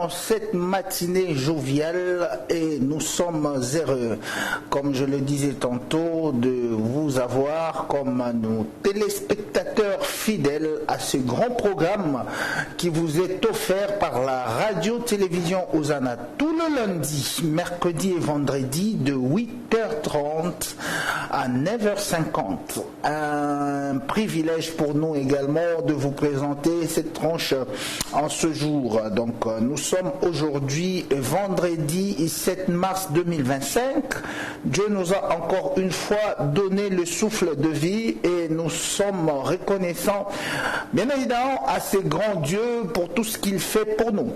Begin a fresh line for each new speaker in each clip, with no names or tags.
dans cette matinée joviale et nous sommes heureux, comme je le disais tantôt, de vous avoir comme nos téléspectateurs fidèles à ce grand programme qui vous est offert par la radio-télévision Hosanna tous les lundis, mercredis et vendredis de 8h30 à 9h50. Un privilège pour nous également de vous présenter cette tranche en ce jour. Donc nous sommes aujourd'hui vendredi 7 mars 2025. Dieu nous a encore une fois donné le souffle de vie et nous sommes reconnaissants bien évidemment à ce grand Dieu pour tout ce qu'il fait pour nous.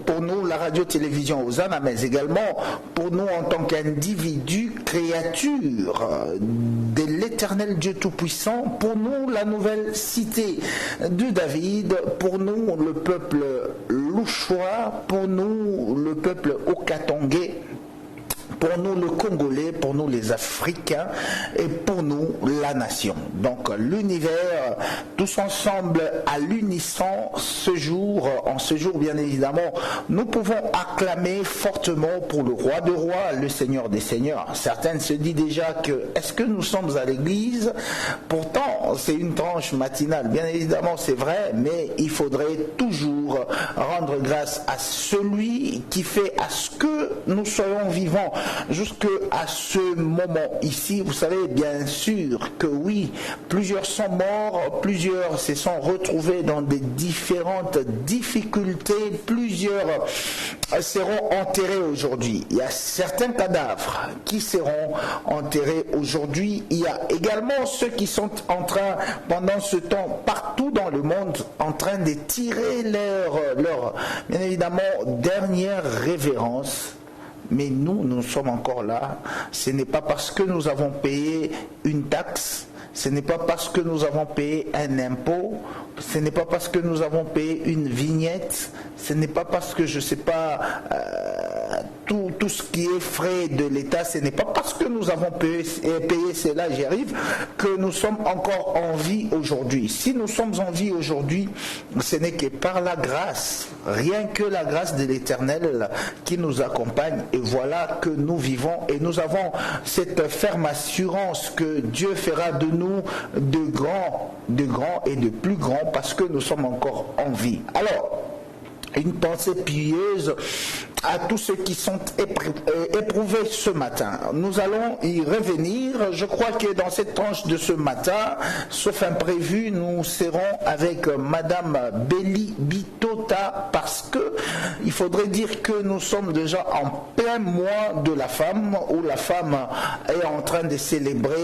Pour nous, la radio-télévision Hosanna, mais également pour nous en tant qu'individus, créatures de l'éternel Dieu Tout-Puissant, pour nous, la nouvelle cité de David, pour nous, le peuple louchois, pour nous, le peuple okatongé, pour nous le Congolais, pour nous les Africains et pour nous la nation. Donc l'univers, tous ensemble à l'unisson en ce jour bien évidemment, nous pouvons acclamer fortement pour le roi de rois, le Seigneur des seigneurs. Certains se disent déjà que est-ce que nous sommes à l'église? Pourtant c'est une tranche matinale, bien évidemment c'est vrai, mais il faudrait toujours rendre grâce à celui qui fait à ce que nous soyons vivants jusqu'à ce moment ici. Vous savez bien sûr que oui, plusieurs sont morts, plusieurs se sont retrouvés dans des différentes difficultés, plusieurs seront enterrés aujourd'hui. Il y a certains cadavres qui seront enterrés aujourd'hui. Il y a également ceux qui sont en train, pendant ce temps, partout dans le monde, en train de tirer leur bien évidemment, dernière révérence. Mais nous sommes encore là. Ce n'est pas parce que nous avons payé une taxe, ce n'est pas parce que nous avons payé un impôt, ce n'est pas parce que nous avons payé une vignette, ce n'est pas parce que je ne sais pas tout ce qui est frais de l'État, ce n'est pas parce que nous avons payé cela, j'y arrive, que nous sommes encore en vie aujourd'hui. Si nous sommes en vie aujourd'hui, ce n'est que par la grâce, rien que la grâce de l'Éternel qui nous accompagne, et voilà que nous vivons et nous avons cette ferme assurance que Dieu fera de nous de grands et de plus grands parce que nous sommes encore en vie. Alors, une pensée pieuse à tous ceux qui sont éprouvés ce matin. Nous allons y revenir. Je crois que dans cette tranche de ce matin, sauf imprévu, nous serons avec Madame Béli Bitota parce que il faudrait dire que nous sommes déjà en plein mois de la femme où la femme est en train de célébrer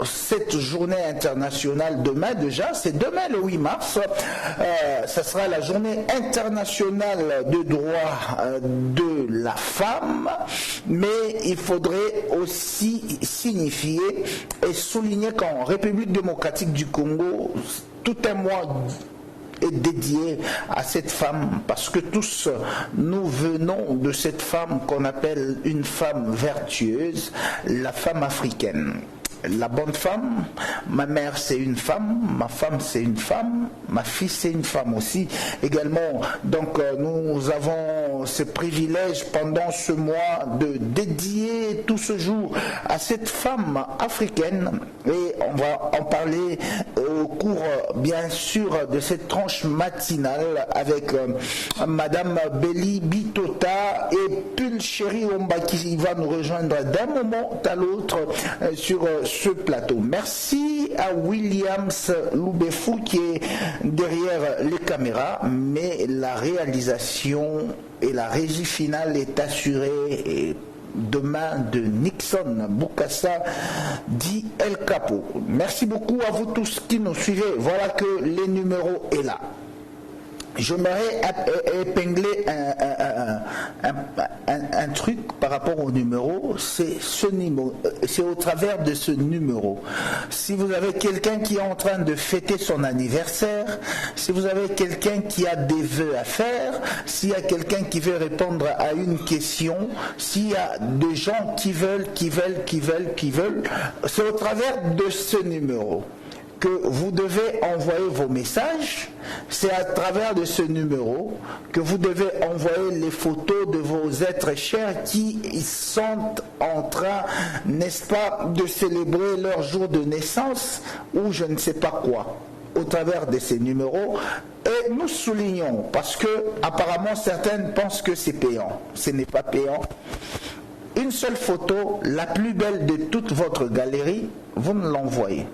cette journée internationale demain déjà. C'est demain le 8 mars. Ça sera la journée internationale de droit de la femme, mais il faudrait aussi signifier et souligner qu'en République démocratique du Congo, tout un mois est dédié à cette femme parce que tous nous venons de cette femme qu'on appelle une femme vertueuse, la femme africaine. La bonne femme, ma mère c'est une femme, ma femme c'est une femme, ma fille c'est une femme aussi également. Donc nous avons ce privilège pendant ce mois de dédier tout ce jour à cette femme africaine et on va en parler au cours bien sûr de cette tranche matinale avec Madame Béli Bitota et Pulchéri Omba qui va nous rejoindre d'un moment à l'autre sur ce plateau. Merci à Williams Loubefou qui est derrière les caméras, mais la réalisation et la régie finale est assurée demain de Nixon Bukasa dit El Capo. Merci beaucoup à vous tous qui nous suivez. Voilà que les numéros est là. J'aimerais épingler un truc par rapport au numéro, c'est ce numéro, c'est au travers de ce numéro. Si vous avez quelqu'un qui est en train de fêter son anniversaire, si vous avez quelqu'un qui a des vœux à faire, s'il y a quelqu'un qui veut répondre à une question, s'il y a des gens qui veulent, c'est au travers de ce numéro. que vous devez envoyer vos messages. C'est à travers de ce numéro que vous devez envoyer les photos de vos êtres chers qui sont en train, n'est-ce pas, de célébrer leur jour de naissance ou je ne sais pas quoi, au travers de ces numéros. Et nous soulignons, parce que apparemment certaines pensent que c'est payant. Ce n'est pas payant. Une seule photo, la plus belle de toute votre galerie, vous me l'envoyez.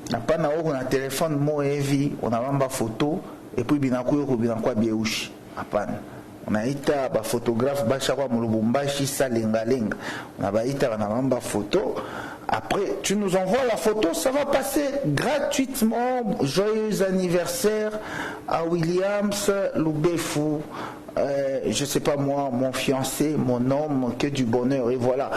Na pas na un téléphone mo heavy, on a une photo et puis binakuyo binakwa bieushi. Hapana. On a ita ba photographe ba chakwa mu Lubumbashi sa lenga lenga. On a ba ita na mamba photo. Après, tu nous envoies la photo, ça va passer gratuitement. Joyeux anniversaire à Williams Lubefu. Je sais pas moi, mon fiancé, mon homme, que du bonheur. Et voilà.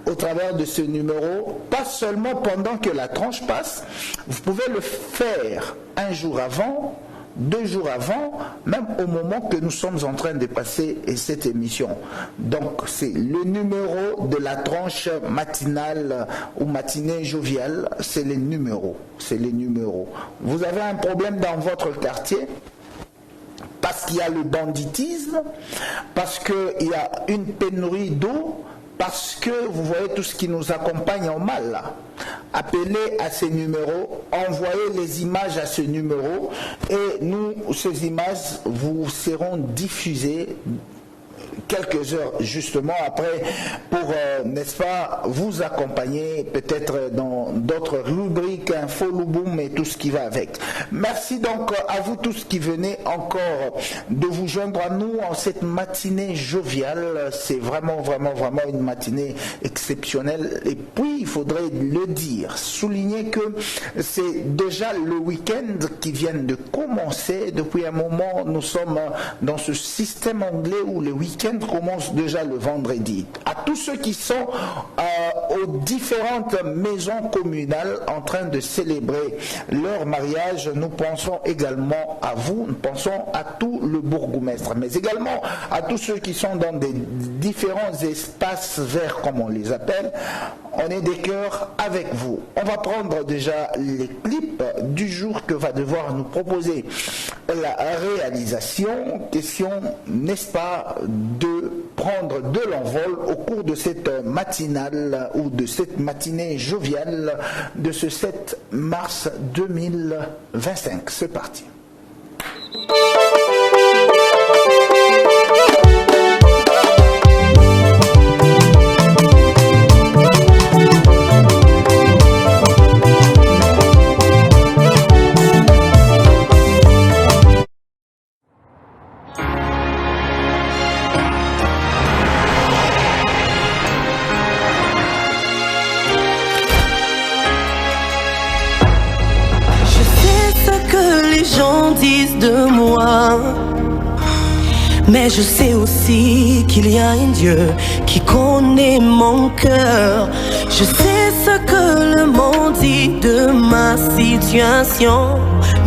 Au travers de ce numéro, pas seulement pendant que la tranche passe, vous pouvez le faire un jour avant, 2 jours avant, même au moment que nous sommes en train de passer cette émission. Donc c'est le numéro de la tranche matinale ou matinée joviale, c'est les numéros. Vous avez un problème dans votre quartier parce qu'il y a le banditisme, parce qu'il y a une pénurie d'eau, parce que vous voyez tout ce qui nous accompagne en mal là. Appelez à ces numéros, envoyez les images à ce numéro et nous, ces images vous seront diffusées quelques heures justement après pour, n'est-ce pas, vous accompagner peut-être dans d'autres rubriques, info, louboum et tout ce qui va avec. Merci donc à vous tous qui venez encore de vous joindre à nous en cette matinée joviale. C'est vraiment une matinée exceptionnelle. Et puis, il faudrait le dire, souligner que c'est déjà le week-end qui vient de commencer. Depuis un moment, nous sommes dans ce système anglais où le week-end commence déjà le vendredi. À tous ceux qui sont aux différentes maisons communales en train de célébrer leur mariage, nous pensons également à vous, nous pensons à tout le bourgmestre, mais également à tous ceux qui sont dans des différents espaces verts, comme on les appelle. On est des cœurs avec vous. On va prendre déjà les clips du jour que va devoir nous proposer la réalisation. Question, n'est-ce pas, de prendre de l'envol au cours de cette matinale ou de cette matinée joviale de ce 7 mars 2025. C'est parti.
Disent de moi, mais je sais aussi qu'il y a un Dieu qui connaît mon cœur. Je sais ce que le monde dit de ma situation,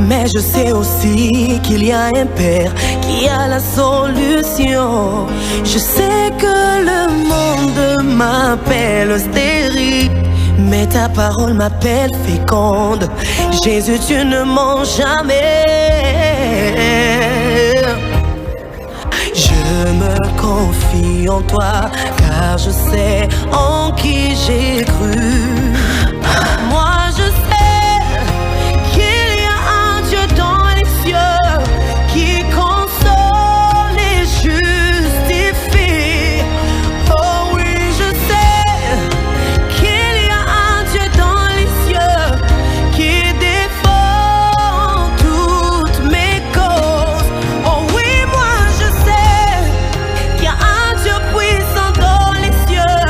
mais je sais aussi qu'il y a un Père qui a la solution. Je sais que le monde m'appelle stérile, mais ta parole m'appelle féconde. Jésus, tu ne mens jamais. Je me confie en toi, car je sais en qui j'ai cru. Moi je sais qu'il y a un Dieu dans les cieux qui console et justifie. Oh oui, je sais qu'il y a un Dieu dans les cieux qui défend toutes mes causes. Oh oui, moi je sais qu'il y a un Dieu puissant dans les cieux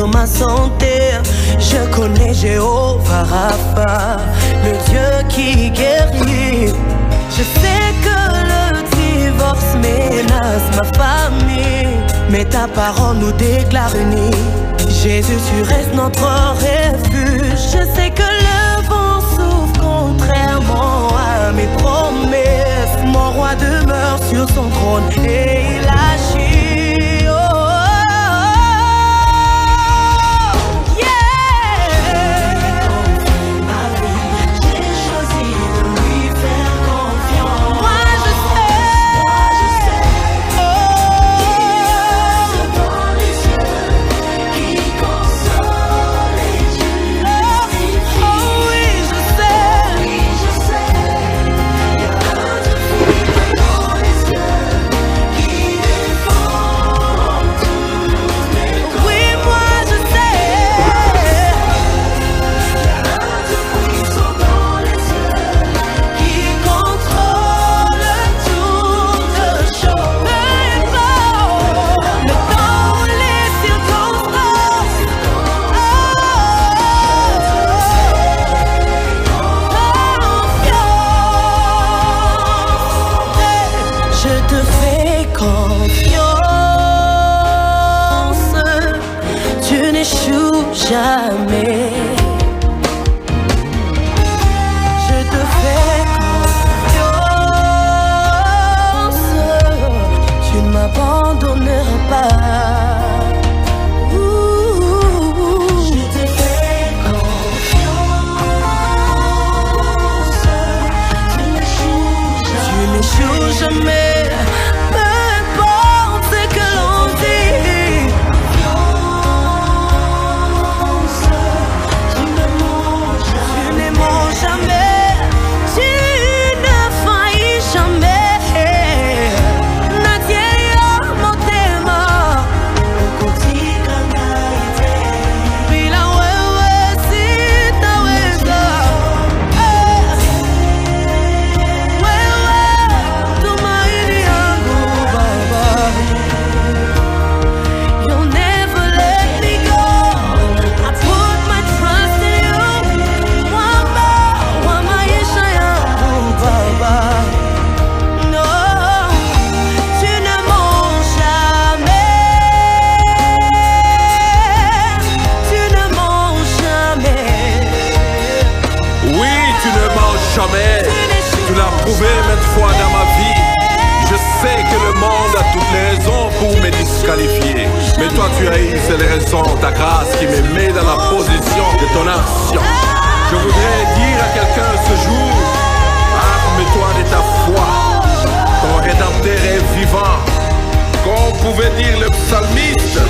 pour ma santé. Je connais Jéhovah Rapha, le Dieu qui guérit. Je sais que le divorce menace ma famille, mais ta parole nous déclare unis. Jésus, tu restes notre refuge. Je sais que le vent souffle contrairement à mes promesses. Mon roi demeure sur son trône et il agit. Oh, oh, oh. Yeah. Ma vie, j'ai choisi de lui faire confiance. Moi je sais, oh, devant les cieux, qui console les dieux. Oh oui, je sais, il y a un Dieu dans les cieux qui défend tous mes corps. Oui, moi je sais, il y a un Dieu puissant dans les cieux qui contrôle toutes choses. Peu importe le temps ou les circonstances. Je te fais confiance, tu n'échoues jamais. Je te fais confiance, tu ne m'abandonneras pas. Je te fais confiance, tu n'échoues jamais. Peu importe ce que l'on dit. Tu ne mens jamais. Tu ne faillis jamais. Nadia motema ukutika naite bila wewe sitaweza. Wewe tumaini yangu Baba. You'll never let me go. I put my trust in you. Mwamba wa maisha yangu Baba. No, tu ne mens jamais. Tu ne mens jamais.
Oui, tu ne manges jamais. Tu l'as prouvé maintes fois dans ma vie. Je sais que le monde a toutes les raisons pour me disqualifier. Mais toi tu as une seule raison, ta grâce qui me met dans la position de ton action. Je voudrais dire à quelqu'un ce jour, arme-toi de ta foi. Ton rédempteur est vivant. Comme pouvait dire le psalmiste,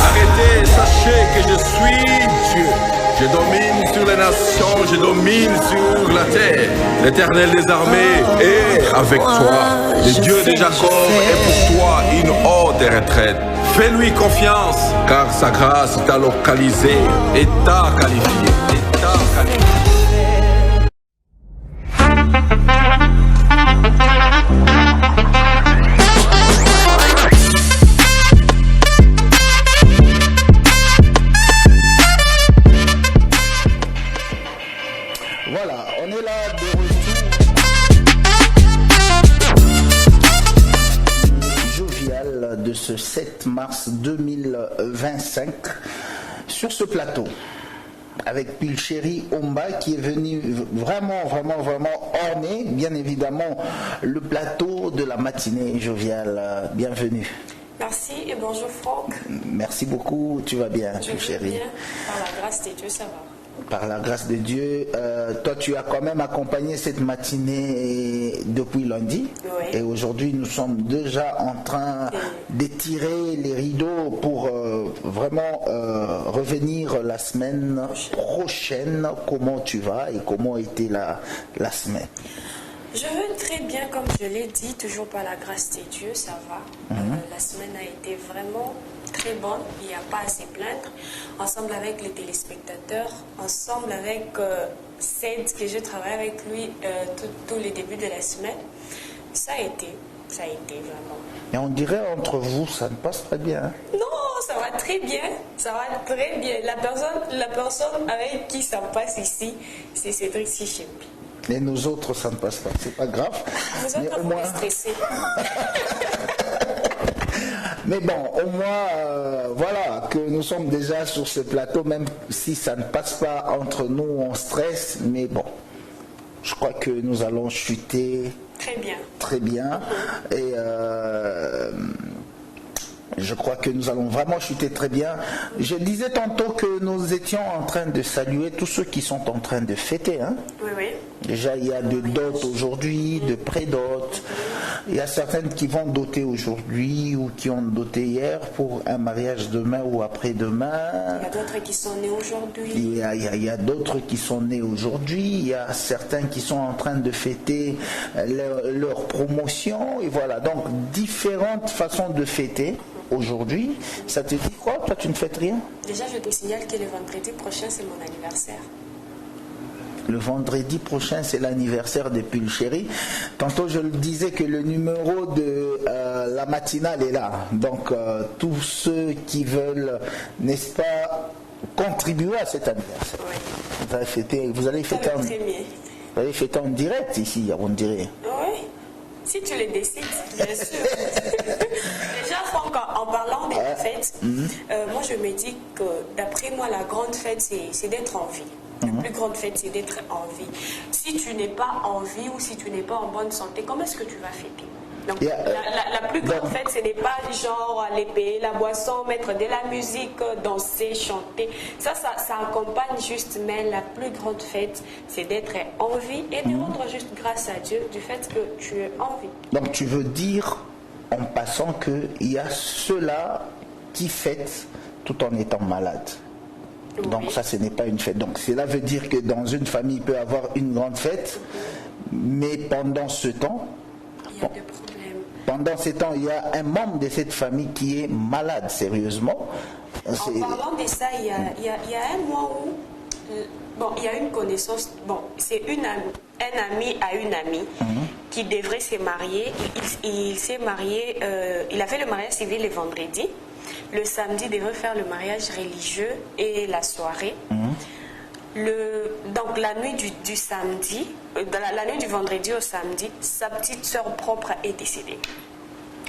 arrêtez, sachez que je suis Dieu. Je domine sur les nations, je domine sur la terre. L'Éternel des armées est avec toi. Le Dieu de Jacob est pour toi une haute retraite. Fais-lui confiance, car sa grâce t'a localisé et t'a qualifié.
Voilà, on est là de retour jovial de ce 7 mars 2025 sur ce plateau avec Pulchéri Omba qui est venu vraiment orner, bien évidemment, le plateau de la matinée joviale. Bienvenue.
Merci et bonjour Franck.
Merci beaucoup, tu vas bien, Pulchéri?
Bien, par la grâce de Dieu, ça va.
Par la grâce de Dieu, toi tu as quand même accompagné cette matinée depuis lundi.
Oui.
Et aujourd'hui nous sommes déjà en train d'étirer les rideaux pour vraiment revenir la semaine prochaine. Comment tu vas et comment était la semaine?
Je veux très bien, comme je l'ai dit, toujours par la grâce de Dieu, ça va. La semaine a été vraiment très bonne, il n'y a pas à se plaindre. Ensemble avec les téléspectateurs, ensemble avec Ced, que je travaille avec lui tous les débuts de la semaine. Ça a été vraiment.
Et on dirait entre vous, ça ne passe pas bien. Hein?
Non, ça va très très bien, ça va très bien. La personne avec qui ça passe ici, c'est Cédric Sichembi.
Et nous autres, ça ne passe pas, c'est pas grave.
Vous autres, vous êtes stressés.
Mais bon, au moins, voilà, que nous sommes déjà sur ce plateau, même si ça ne passe pas entre nous, on stresse, mais bon, je crois que nous allons chuter
très bien.
Très bien. Et je crois que nous allons vraiment chuter très bien. Je disais tantôt que nous étions en train de saluer tous ceux qui sont en train de fêter. Hein?
Oui, oui.
Déjà, il y a de dot aujourd'hui, de pré-dot. Il y a certaines qui vont doter aujourd'hui ou qui ont doté hier pour un mariage demain ou après-demain.
Il y a d'autres qui sont nés aujourd'hui.
Il y a d'autres qui sont nés aujourd'hui. Il y a certains qui sont en train de fêter leur promotion. Et voilà, donc différentes façons de fêter. Aujourd'hui, ça te dit quoi? Toi, tu ne fêtes rien?
Déjà, je te signale que le vendredi prochain, c'est mon anniversaire.
Le vendredi prochain, c'est l'anniversaire de Pulchérie. Tantôt, je le disais que le numéro de la matinale est là. Donc, tous ceux qui veulent, n'est-ce pas, contribuer à cet anniversaire. Oui. Vous allez fêter en direct ici, on dirait.
Oui. Si tu le décides, bien sûr. Déjà, Franck, en parlant de la fête, moi je me dis que d'après moi, la grande fête, c'est d'être en vie. La plus grande fête, c'est d'être en vie. Si tu n'es pas en vie ou si tu n'es pas en bonne santé, comment est-ce que tu vas fêter? Donc, la plus grande fête, ce n'est pas genre aller payer la boisson, mettre de la musique, danser, chanter. Ça accompagne juste, mais la plus grande fête, c'est d'être en vie et de rendre juste grâce à Dieu du fait que tu es en vie.
Donc tu veux dire, en passant, qu'il y a ceux-là qui fêtent tout en étant malades. Oui. Donc ça, ce n'est pas une fête. Donc cela veut dire que dans une famille, il peut y avoir une grande fête, mais pendant ce temps, pendant ce temps, il y a un membre de cette famille qui est malade, sérieusement.
En parlant de ça, il y a un mois où il y a une connaissance, c'est un ami à une amie qui devrait se marier. Il s'est marié, il a fait le mariage civil le vendredi. Le samedi, il devrait faire le mariage religieux et la soirée. Donc la nuit du samedi, la nuit du vendredi au samedi, sa petite soeur propre est décédée.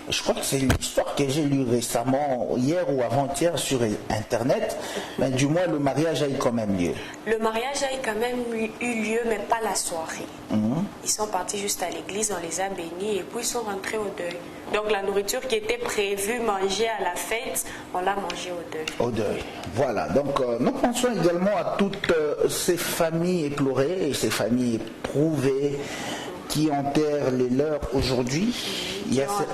Je crois que c'est une histoire que j'ai lue récemment, hier ou avant-hier sur Internet, mais du moins le mariage a eu quand même lieu.
Le mariage a quand même eu lieu, mais pas la soirée. Ils sont partis juste à l'église, on les a bénis et puis ils sont rentrés au deuil. Donc la nourriture qui était prévue manger à la fête, on l'a mangée au deuil.
Au deuil, voilà. Donc nous pensons également à toutes ces familles éplorées et ces familles éprouvées qui enterrent les leurs aujourd'hui. Il y a ceux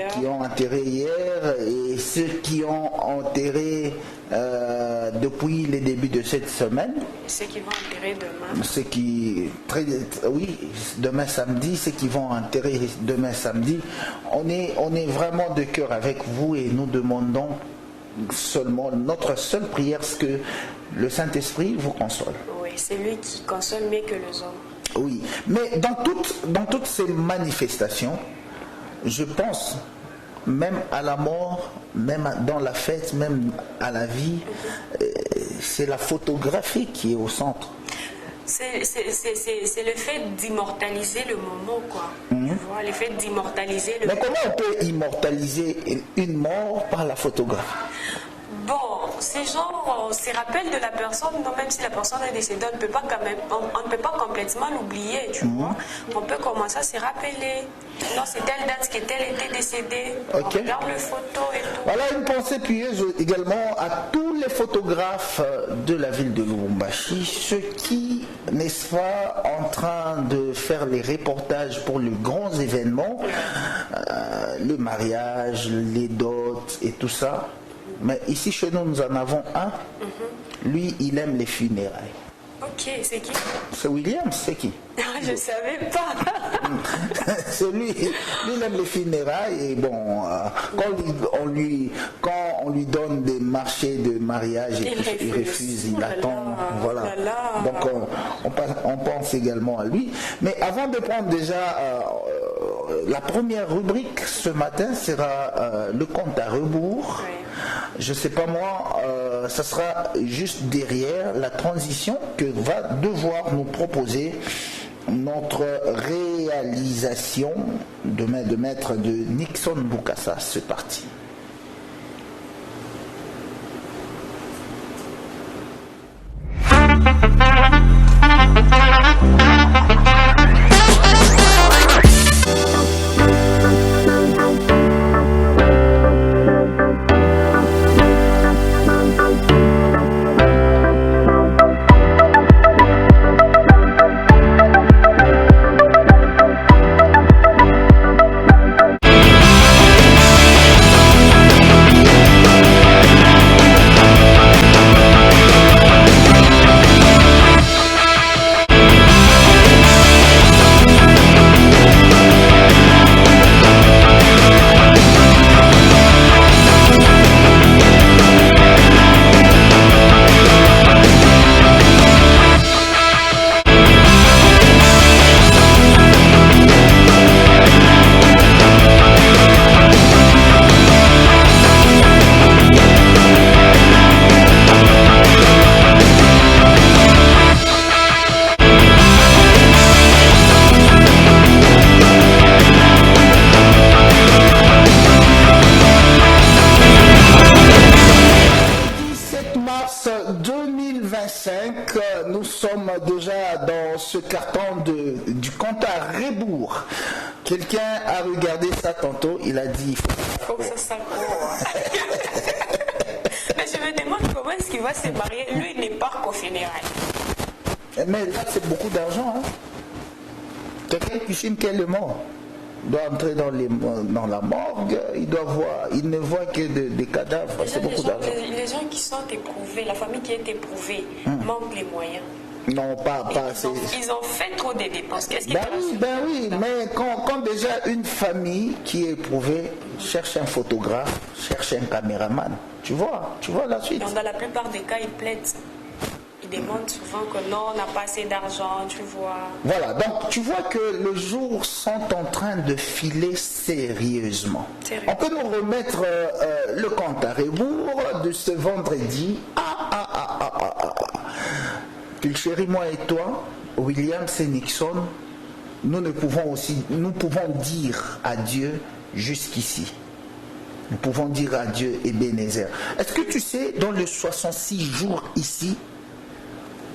qui ont enterré hier et ceux qui ont enterré depuis le début de cette semaine.
Ceux qui vont enterrer demain.
Demain samedi, ceux qui vont enterrer demain samedi. On est vraiment de cœur avec vous et nous demandons seulement, notre seule prière, c'est que le Saint-Esprit vous console.
Oui, c'est lui qui console mieux que les hommes.
Oui, mais dans toutes ces manifestations, je pense même à la mort, même dans la fête, même à la vie, c'est la photographie qui est au centre.
C'est le fait d'immortaliser le moment, quoi. Tu vois, le fait d'immortaliser le moment.
Mais comment on peut immortaliser une mort par la photographie?
Bon, ces gens se rappellent de la personne, non, même si la personne est décédée, on ne peut pas complètement l'oublier, tu vois. On peut commencer à se rappeler. Non, c'est telle date que telle était décédée. Okay. On regarde les photos et tout.
Voilà une pensée pieuse également à tous les photographes de la ville de Lubumbashi, ceux qui, n'est-ce pas, en train de faire les reportages pour les grands événements, le mariage, les dots et tout ça. Mais ici chez nous, nous en avons un. Lui, il aime les funérailles.
Ok, c'est qui?
C'est William, c'est qui?
Je ne savais pas.
C'est lui, il aime les funérailles et bon, quand on lui donne des marchés de mariage, il refuse, il attend, voilà. Donc on pense également à lui. Mais avant de prendre déjà la première rubrique ce matin sera le compte à rebours. je sais pas moi, ça sera juste derrière la transition que va devoir nous proposer notre réalisation de maître de Nixon Bukasa. C'est parti. Nous sommes déjà dans ce carton du compte à rebours. Quelqu'un a regardé ça tantôt, il a dit...
Faut que ça s'accorde. Mais je me demande comment est-ce qu'il va se marier. Lui, il n'est pas qu'au funérailles.
Mais là, c'est beaucoup d'argent. Hein? Quelqu'un qui filme qu'elle est mort doit entrer dans la morgue, il ne voit que des cadavres, c'est beaucoup d'argent.
Les gens qui sont éprouvés, la famille qui est éprouvée, manquent les moyens.
Non, pas assez.
Ils ont fait trop de dépenses. Qu'est-ce qui
oui, mais quand déjà une famille qui est éprouvée cherche un photographe, cherche un caméraman, tu vois la suite.
Dans la plupart des cas, ils plaident. Ils demandent souvent que non, on n'a pas assez d'argent, tu vois.
Voilà, donc tu vois que les jours sont en train de filer sérieusement. On peut nous remettre le compte à rebours de ce vendredi. Chérie, moi et toi, William C. Nixon, nous pouvons dire adieu jusqu'ici. Nous pouvons dire adieu Ebenezer. Est-ce que tu sais, dans les 66 jours ici,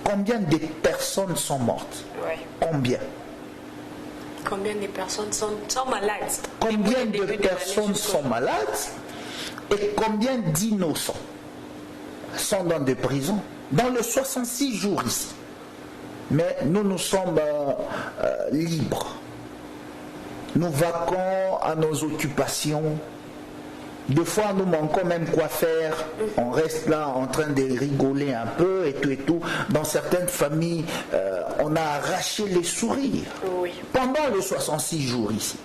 combien de personnes sont mortes?
Oui.
Combien
de personnes sont malades?
Combien de personnes sont malades? Et combien d'innocents sont dans des prisons? Dans les 66 jours ici. Mais nous sommes libres. Nous vaquons à nos occupations. Des fois, nous manquons même quoi faire. On reste là en train de rigoler un peu et tout. Dans certaines familles, on a arraché les sourires.
Oui.
Pendant les 66 jours ici.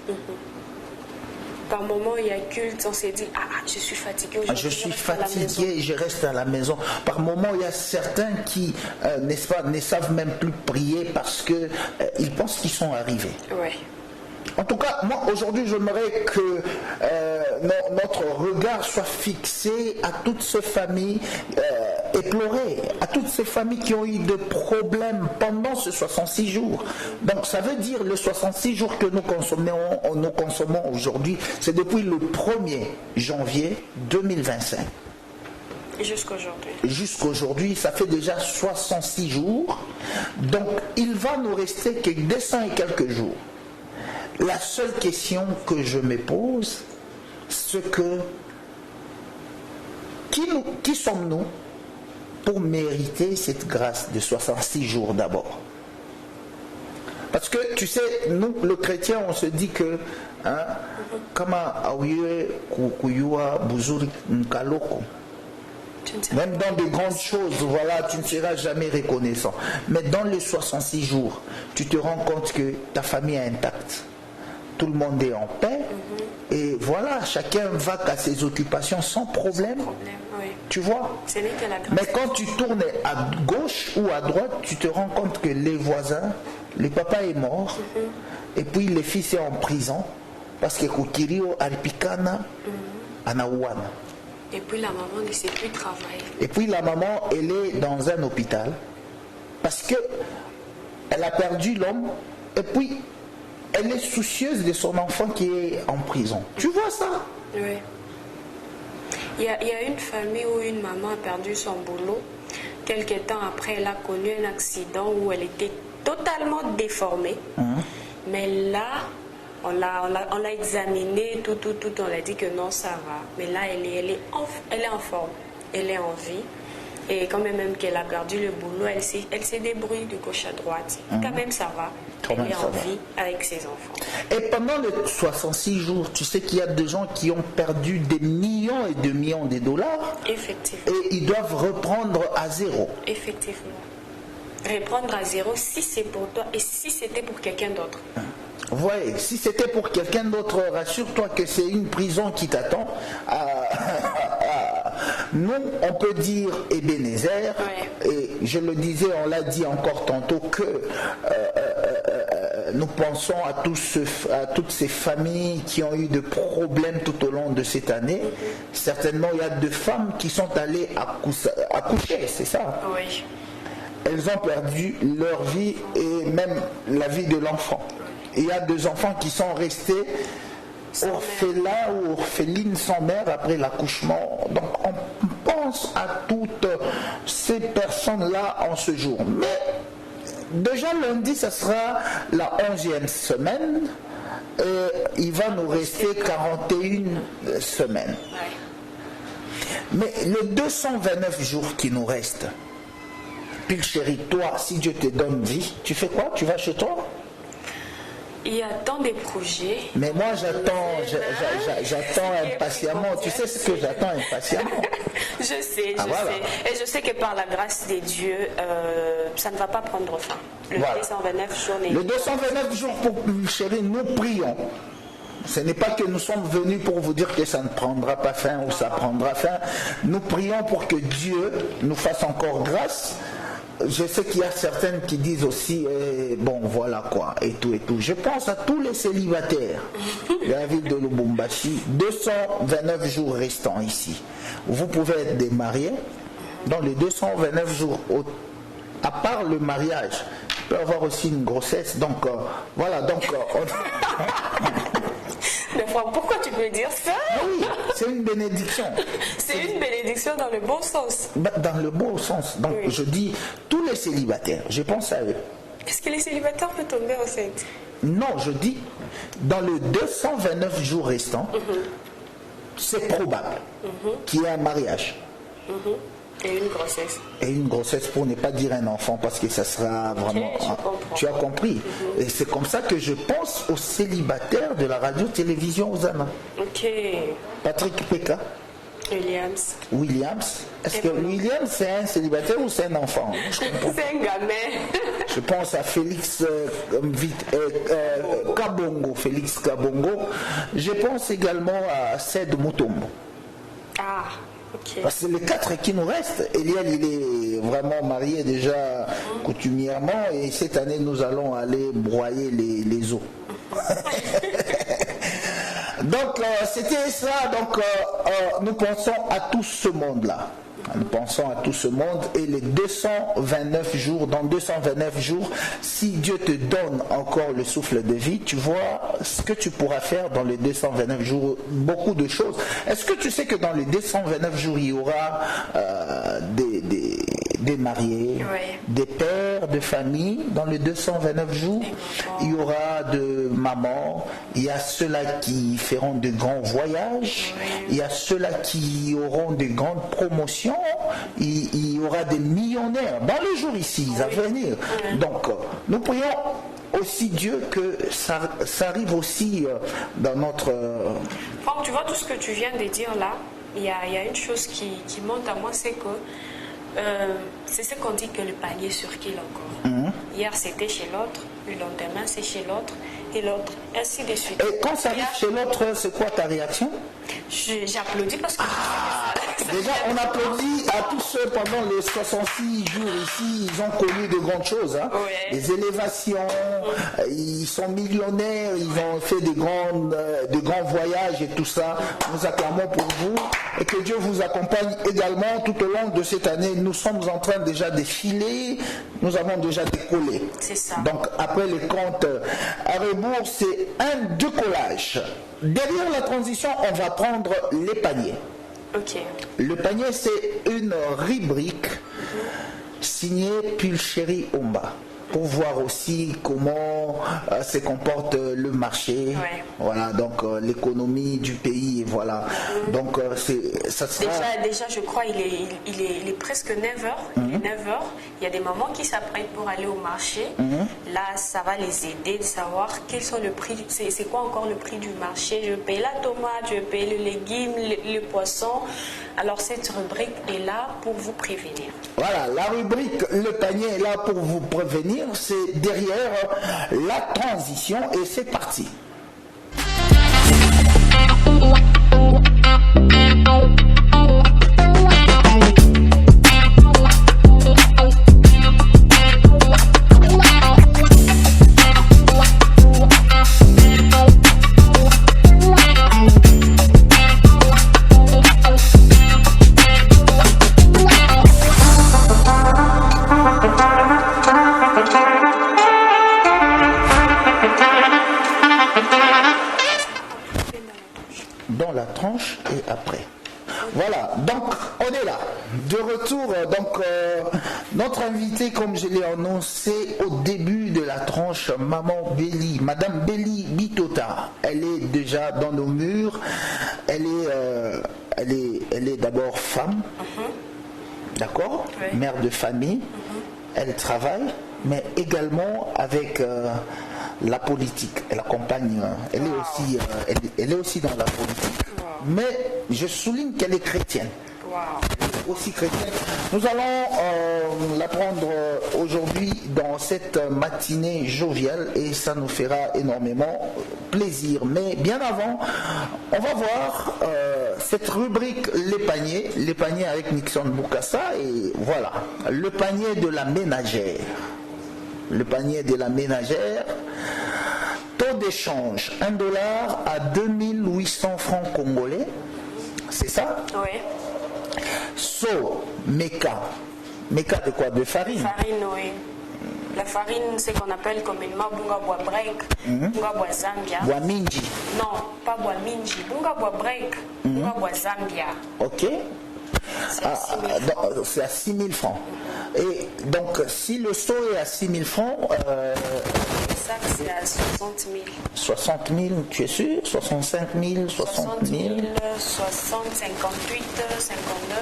Par moment, il y a culte, on s'est dit, je suis fatigué aujourd'hui.
Je suis fatigué et je reste à la maison. Par moment, il y a certains qui, n'est-ce pas, ne savent même plus prier parce qu'ils pensent qu'ils sont arrivés.
Oui.
En tout cas, moi aujourd'hui, j'aimerais que notre regard soit fixé à toutes ces familles éplorées, à toutes ces familles qui ont eu des problèmes pendant ces 66 jours. Donc ça veut dire les 66 jours que nous consommons aujourd'hui, c'est depuis le 1er janvier 2025. Jusqu'aujourd'hui, ça fait déjà 66 jours. Donc il va nous rester que 200 et quelques jours. La seule question que je me pose, c'est que qui sommes-nous pour mériter cette grâce de 66 jours d'abord? Parce que tu sais, nous, le chrétien, on se dit que même dans de grandes choses, voilà, tu ne seras jamais reconnaissant. Mais dans les 66 jours, tu te rends compte que ta famille est intacte. Tout le monde est en paix. Et voilà, chacun va à ses occupations sans problème.
Oui.
Tu vois? Mais quand tu tournes à gauche ou à droite, tu te rends compte que les voisins, le papa est mort, et puis le fils est en prison, parce que Kukirio Alpikana Anawana.
Et puis la maman ne sait plus travailler.
Et puis la maman, elle est dans un hôpital parce que elle a perdu l'homme et puis elle est soucieuse de son enfant qui est en prison. Tu vois ça?
Oui. Il y a une famille où une maman a perdu son boulot. Quelque temps après, elle a connu un accident où elle était totalement déformée. Mais là, on l'a examinée, tout, on l'a dit que non, ça va. Mais là, elle est en forme, elle est en vie. Et quand même qu'elle a perdu le boulot, elle s'est débrouillée de gauche à droite. Quand même, ça va. Elle est en vie avec ses enfants.
Et pendant les 66 jours, tu sais qu'il y a des gens qui ont perdu des millions et des millions de dollars.
Effectivement.
Et ils doivent reprendre à zéro.
Effectivement. Reprendre à zéro si c'est pour toi et si c'était pour quelqu'un d'autre.
Ouais, si c'était pour quelqu'un d'autre, rassure-toi que c'est une prison qui t'attend. Nous, on peut dire Ebenezer, et je le disais, on l'a dit encore tantôt, que nous pensons à toutes ces familles qui ont eu de problèmes tout au long de cette année. Certainement, il y a deux femmes qui sont allées accoucher, c'est ça?
Oui.
Elles ont perdu leur vie et même la vie de l'enfant. Il y a deux enfants qui sont restés orphelins ou orphelines sans mère après l'accouchement. Donc on pense à toutes ces personnes-là en ce jour. Mais déjà lundi, ce sera la 11e semaine et il va nous rester 41 semaines. Mais les 229 jours qui nous restent, Pile chérie, toi, si Dieu te donne vie, tu fais quoi? Tu vas chez toi?
Il y a tant de projets.
Mais moi, j'attends impatiemment. Tu sais ce que j'attends impatiemment?
Je sais. Et je sais que par la grâce de Dieu, ça ne va pas prendre fin. Le 229 jours.
Le 229 jours, chérie, nous prions. Ce n'est pas que nous sommes venus pour vous dire que ça ne prendra pas fin ou ça prendra fin. Nous prions pour que Dieu nous fasse encore grâce. Je sais qu'il y a certaines qui disent aussi, bon voilà quoi, et tout. Je pense à tous les célibataires de la ville de Lubumbashi, 229 jours restants ici. Vous pouvez être des mariés, dans les 229 jours, à part le mariage, il peut y avoir aussi une grossesse. Donc voilà,
Mais pourquoi tu peux dire ça?
Oui, c'est une bénédiction.
C'est une bénédiction dans le bon sens.
Dans le bon sens. Donc je dis, tous les célibataires, je pense à eux.
Est-ce que les célibataires peuvent tomber enceinte?
Non, je dis, dans les 229 jours restants, c'est probable qu'il y ait un mariage.
Et une grossesse.
Et une grossesse, pour ne pas dire un enfant, parce que ça sera vraiment... Tu as compris. Et c'est comme ça que je pense aux célibataires de la radio-télévision Osana.
Ok.
Patrick Peka. Williams. Est-ce que Williams, c'est un célibataire ou c'est un enfant?
C'est un gamin.
Je pense à Félix Kabongo. Félix Kabongo. Je pense également à Ced Mutombo.
Ah. Okay.
Parce que les 4 qui nous restent, Eliel il est vraiment marié déjà coutumièrement et cette année nous allons aller broyer les os. Donc c'était ça, donc nous pensons à tout ce monde-là. Nous pensons à tout ce monde et les 229 jours, dans 229 jours, si Dieu te donne encore le souffle de vie, tu vois ce que tu pourras faire dans les 229 jours, beaucoup de choses. Est-ce que tu sais que dans les 229 jours, il y aura des mariés, des pères de famille dans les 229 jours, il y aura de mamans, il y a ceux-là qui feront de grands voyages, il y a ceux-là qui auront de grandes promotions, il y aura des millionnaires dans les jours ici à venir. Donc nous prions aussi Dieu que ça arrive aussi dans notre...
Franck, tu vois tout ce que tu viens de dire là, il y a une chose qui monte à moi, c'est que c'est ce qu'on dit que le panier circule encore. Hier c'était chez l'autre, le lendemain c'est chez l'autre et l'autre, ainsi de suite.
Et quand ça arrive chez l'autre, c'est quoi ta réaction?
J'applaudis parce que...
Déjà, on applaudit à tous ceux pendant les 66 jours ici, ils ont connu de grandes choses. Hein? Des élévations, ils sont millionnaires, ils ont fait de grands voyages et tout ça. Nous acclamons pour vous et que Dieu vous accompagne également tout au long de cette année. Nous sommes en train déjà de filer, nous avons déjà décollé.
C'est ça.
Donc après les comptes à rebours, c'est un décollage. Derrière la transition, on va prendre les paniers.
Ok.
Le panier, c'est une rubrique signée Pulchérie Omba, pour voir aussi comment se comporte le marché,
ouais.
Voilà, donc l'économie du pays, voilà. Donc ça sera...
Déjà, je crois il est presque 9h. Il est 9h. Il y a des mamans qui s'apprêtent pour aller au marché. Là, ça va les aider de savoir quels sont le prix. C'est quoi encore le prix du marché. Je paye la tomate, je paye le légume, le poisson. Alors cette rubrique est là pour vous prévenir.
Voilà, la rubrique Le panier est là pour vous prévenir. C'est derrière la transition et c'est parti. Dans la tranche et après. Voilà, donc on est là. De retour, donc notre invité, comme je l'ai annoncé au début de la tranche, Maman Béli, Madame Béli Bitota, elle est déjà dans nos murs. Elle est d'abord femme, d'accord,
oui.
Mère de famille. Elle travaille, mais également avec la politique. Elle accompagne, elle est aussi dans la politique. Mais je souligne qu'elle est chrétienne. Aussi chrétienne. Nous allons la prendre aujourd'hui dans cette matinée joviale et ça nous fera énormément plaisir. Mais bien avant, on va voir cette rubrique les paniers avec Nixon Boukassa et voilà, le panier de la ménagère. Le panier de la ménagère. Taux d'échange, $1 à 2800 francs congolais. C'est ça?
Oui.
So, Meka. Meka de quoi? De farine?
Farine, oui. La farine, c'est qu'on appelle communément bunga bois break, bunga bois Zambia.
Bois minji.
Non, pas bois minji, bunga bois break, bunga bois Zambia.
Ok.
C'est à 6 000 francs.
C'est à 6 000 francs. Et donc, si le seau est à 6 000 francs,
Le sac, c'est à 60 000.
60 000, tu es sûr? 65 000, 60 000
60, 58, 59,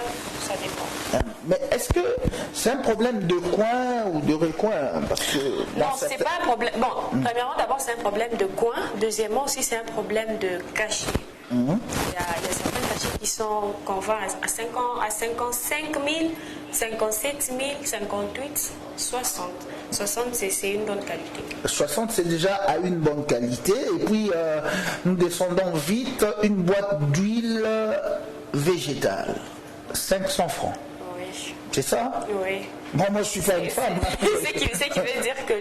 ça dépend.
Mais est-ce que c'est un problème de coin ou de recoin? Parce que
non, c'est pas un problème. Bon, premièrement, d'abord, c'est un problème de coin. Deuxièmement, aussi, c'est un problème de cachet. Il y a certains cachets qui sont qu'on vend à 55 000, 57 000, 58, 60. 60, c'est une bonne qualité. 60,
c'est déjà à une bonne qualité. Et puis, nous descendons vite. Une boîte d'huile végétale, 500 francs.
Oui.
C'est ça?
Oui.
Bon, moi, je suis pas une femme.
C'est qui veut dire que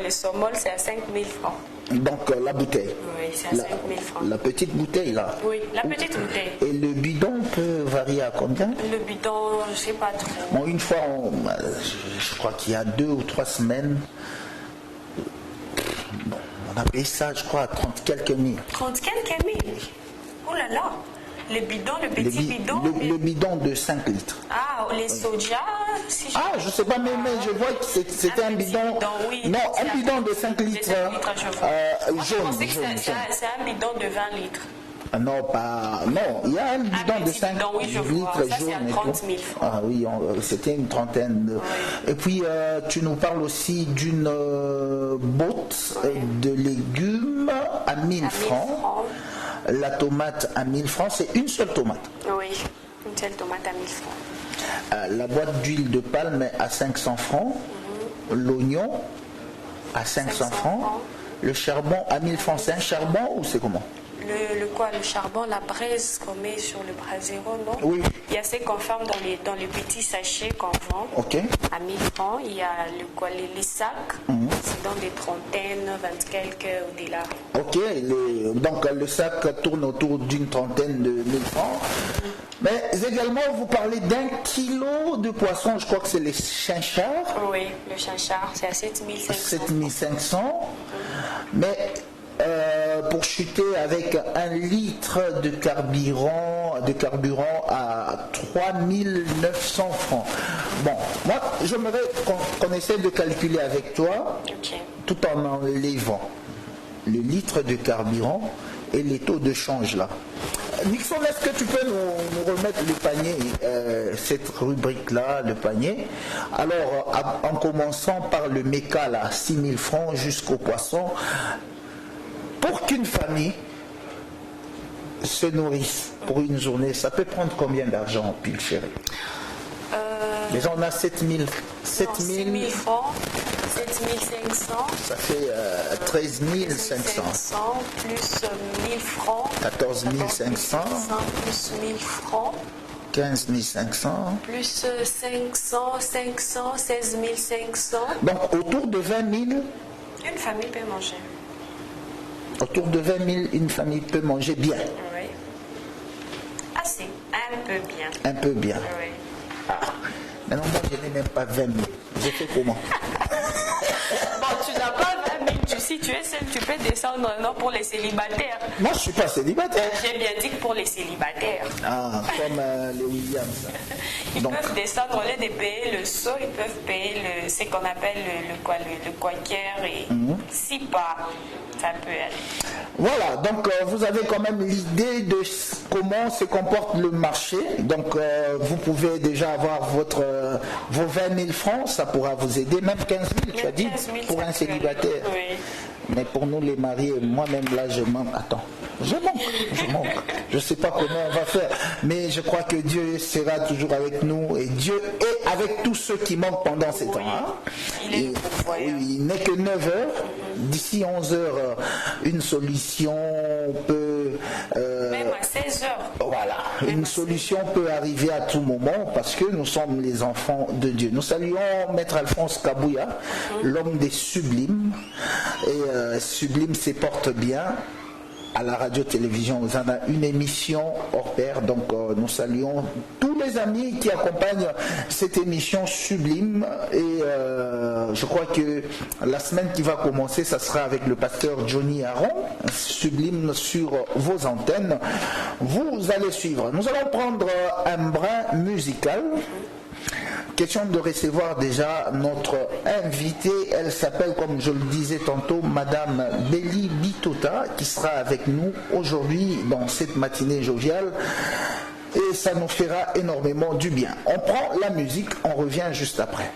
le sommol, c'est à 5 000 francs.
Donc, la bouteille.
Oui, c'est à 5 000 francs.
La petite bouteille, là.
Oui, la petite bouteille.
Et le bidon peut varier à combien?
Le bidon, je ne sais pas trop.
Bon, une fois, je crois qu'il y a 2 ou 3 semaines, bon, on a payé ça, je crois, à 30 quelques mille.
30 quelques mille? Oh là là! Le bidon, le petit bidon?
Le bidon de 5 litres.
Ah, les soja, si je...
Ah, je sais pas, mais je vois que c'était un bidon.
Oui,
non, un bidon de 5 litres.
Jaune. C'est un bidon de 20 litres.
Non, pas. Non, il y a un bidon de 5 litres
ça,
jaune.
C'est à 30 000 francs.
Ah oui, c'était une trentaine.
Oui.
Et puis, tu nous parles aussi d'une botte de légumes à 1000 francs. La tomate à 1000 francs, c'est une seule tomate.
Oui, une seule tomate à 1000 francs.
La boîte d'huile de palme à 500 francs. L'oignon à 500 francs. Le charbon à 1000 francs. C'est un charbon ou c'est comment?
le charbon, la braise qu'on met sur le brasero, non?
Oui.
Il y a ce qu'on ferme dans les petits sachets qu'on vend à 1000 francs. Il y a les sacs, c'est dans des trentaines, 20 quelques au-delà.
Ok, donc le sac tourne autour d'une trentaine de 1000 francs. Mais également, vous parlez d'1 kilo de poisson, je crois que c'est les chinchards.
Oui, le chinchard, c'est à 7500.
7500. Mais pour chuter avec 1 litre de carburant à 3900 francs. Bon, moi, j'aimerais qu'on essaie de calculer avec toi, tout en enlevant le litre de carburant et les taux de change là. Nixon, est-ce que tu peux nous remettre le panier, cette rubrique-là, le panier? Alors, en commençant par le méca, là, 6000 francs jusqu'au poisson, pour qu'une famille se nourrisse pour une journée, ça peut prendre combien d'argent, pile chérie? Déjà, on a 7000
francs, 7500.
Ça fait 13 500.
Plus 1000 francs.
14 500.
Plus 1000 francs.
15 500.
Plus 500, 16 500.
Donc, autour de 20 000.
Une famille peut manger.
Autour de 20 000, une famille peut manger bien.
Oui. Assez. Un peu bien.
Un peu bien.
Oui.
Ah. Maintenant, moi, je n'ai même pas 20 000. J'ai fait comment?
Bon, tu n'as pas 20 000. Si tu es seul, tu peux descendre, non, pour les célibataires.
Moi, je ne suis pas célibataire.
J'ai bien dit que pour les célibataires.
Ah, comme les Williams.
Ils peuvent descendre, au lieu de payer le seau, ils peuvent payer ce qu'on appelle le quaker. Et si pas, ça peut aller.
Voilà, donc vous avez quand même l'idée de comment se comporte le marché. Donc vous pouvez déjà avoir vos 20 000 francs, ça pourra vous aider, même 15 000, tu as dit, pour un célibataire.
Oui.
Mais pour nous les mariés, moi-même là je manque. Attends, je manque. Je ne sais pas comment on va faire, mais je crois que Dieu sera toujours avec nous et Dieu est avec tous ceux qui manquent pendant ces temps. Il n'est que 9 heures. D'ici 11 heures, une solution peut...
même à 16 heures.
Voilà, une solution peut arriver à tout moment parce que nous sommes les enfants de Dieu. Nous saluons Maître Alphonse Kabouya, l'homme des sublimes. Et Sublime se porte bien à la radio-télévision. Vous en avez une émission hors pair, donc nous saluons tous les amis qui accompagnent cette émission Sublime. Et je crois que la semaine qui va commencer, ça sera avec le pasteur Johnny Aron, Sublime sur vos antennes. Vous allez suivre. Nous allons prendre un brin musical. Question de recevoir déjà notre invitée. Elle s'appelle, comme je le disais tantôt, Madame Béli Bitota, qui sera avec nous aujourd'hui dans cette matinée joviale. Et ça nous fera énormément du bien. On prend la musique, on revient juste après.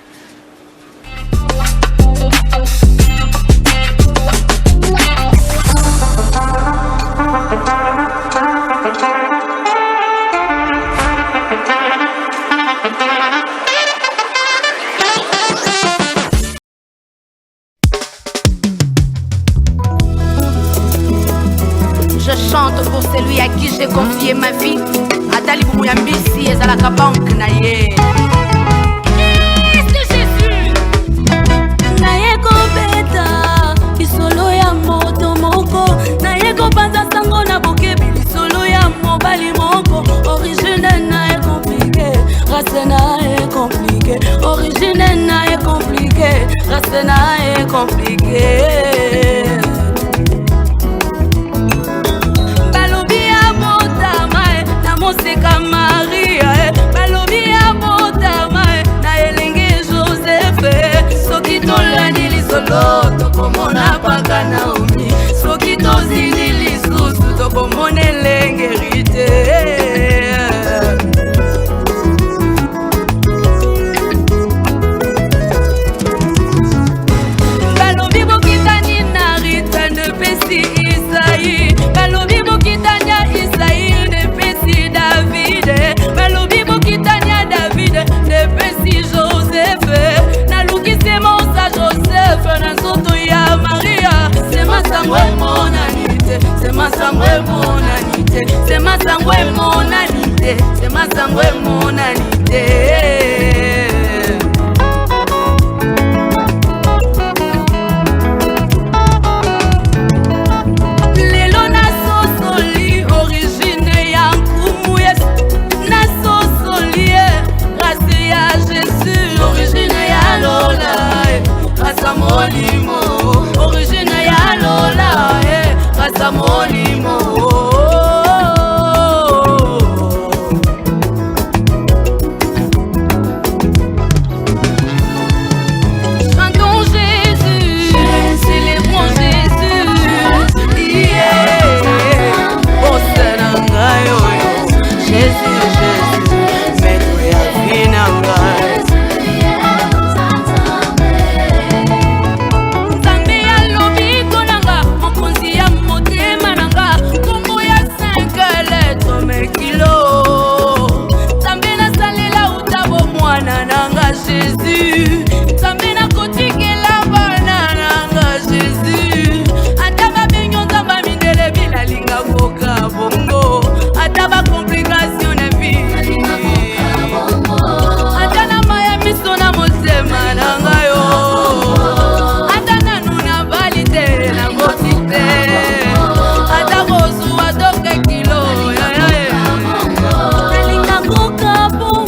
Pour celui à qui j'ai confié ma vie, Atali Boumouyambisi et Zalaka Bank Naye. Christ Jésus Naye Kobeta, Isolo ya moto moko. Naye Kobanza Sango na Bokebi, Isolo ya mobali moko. Origine nae compliqué, race nae compliqué. Origine nae compliqué, race nae compliqué. Moseka Maria, Balobia Motama, na Elenge Joseph, soki tolandi lisolo, tokomona paka Naomi, soki tozili lisusu, tokomona Elenge Rite. Balobi bokitani na Rita ne pesi Isaïe, Balobi bokitanya Isaïe. David,
emonanité, c'est masango emonanité. Molimo, origine ya Lola, grâce à Molimo. Chantons Jésus, célébrons Jésus, yeah. Oh Senangayo, Jésus, Jésus, maître ya Vinangayo. Jésus, Tamena kotikela banana Jésus, ataba benyo zamba mindele bila linga koka bongo, ataba complication na vie, atana maya miso na motema nanga yo, atana nuna valide na ngotite, atakozu adoke kilo ya linga koka bongo.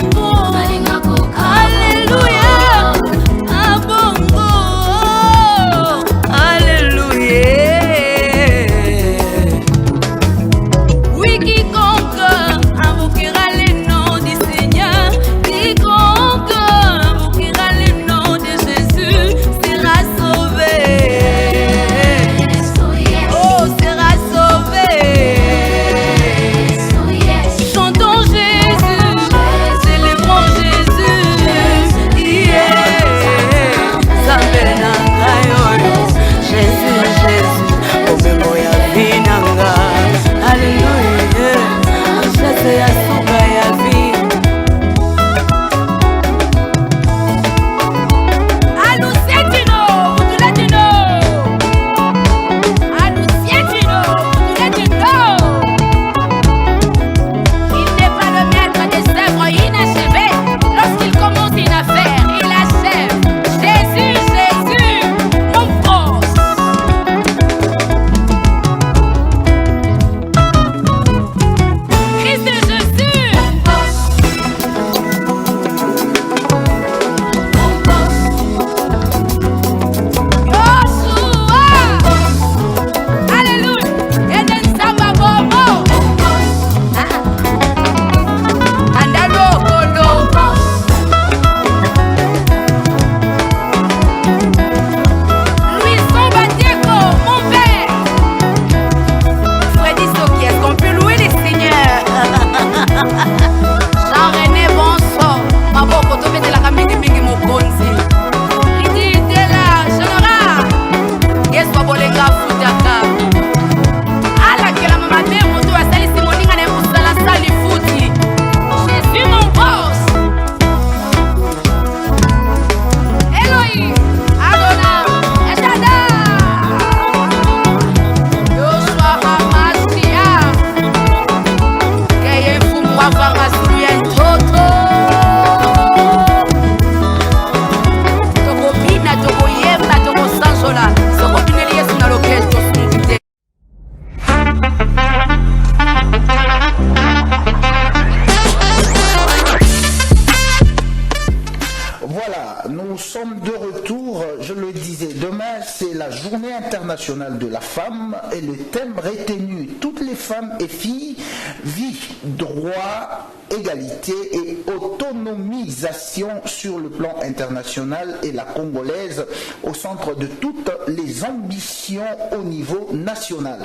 Internationale de la femme et le thème retenu toutes les femmes et filles, vie, droit, égalité et autonomisation sur le plan international et la congolaise au centre de toutes les ambitions au niveau national.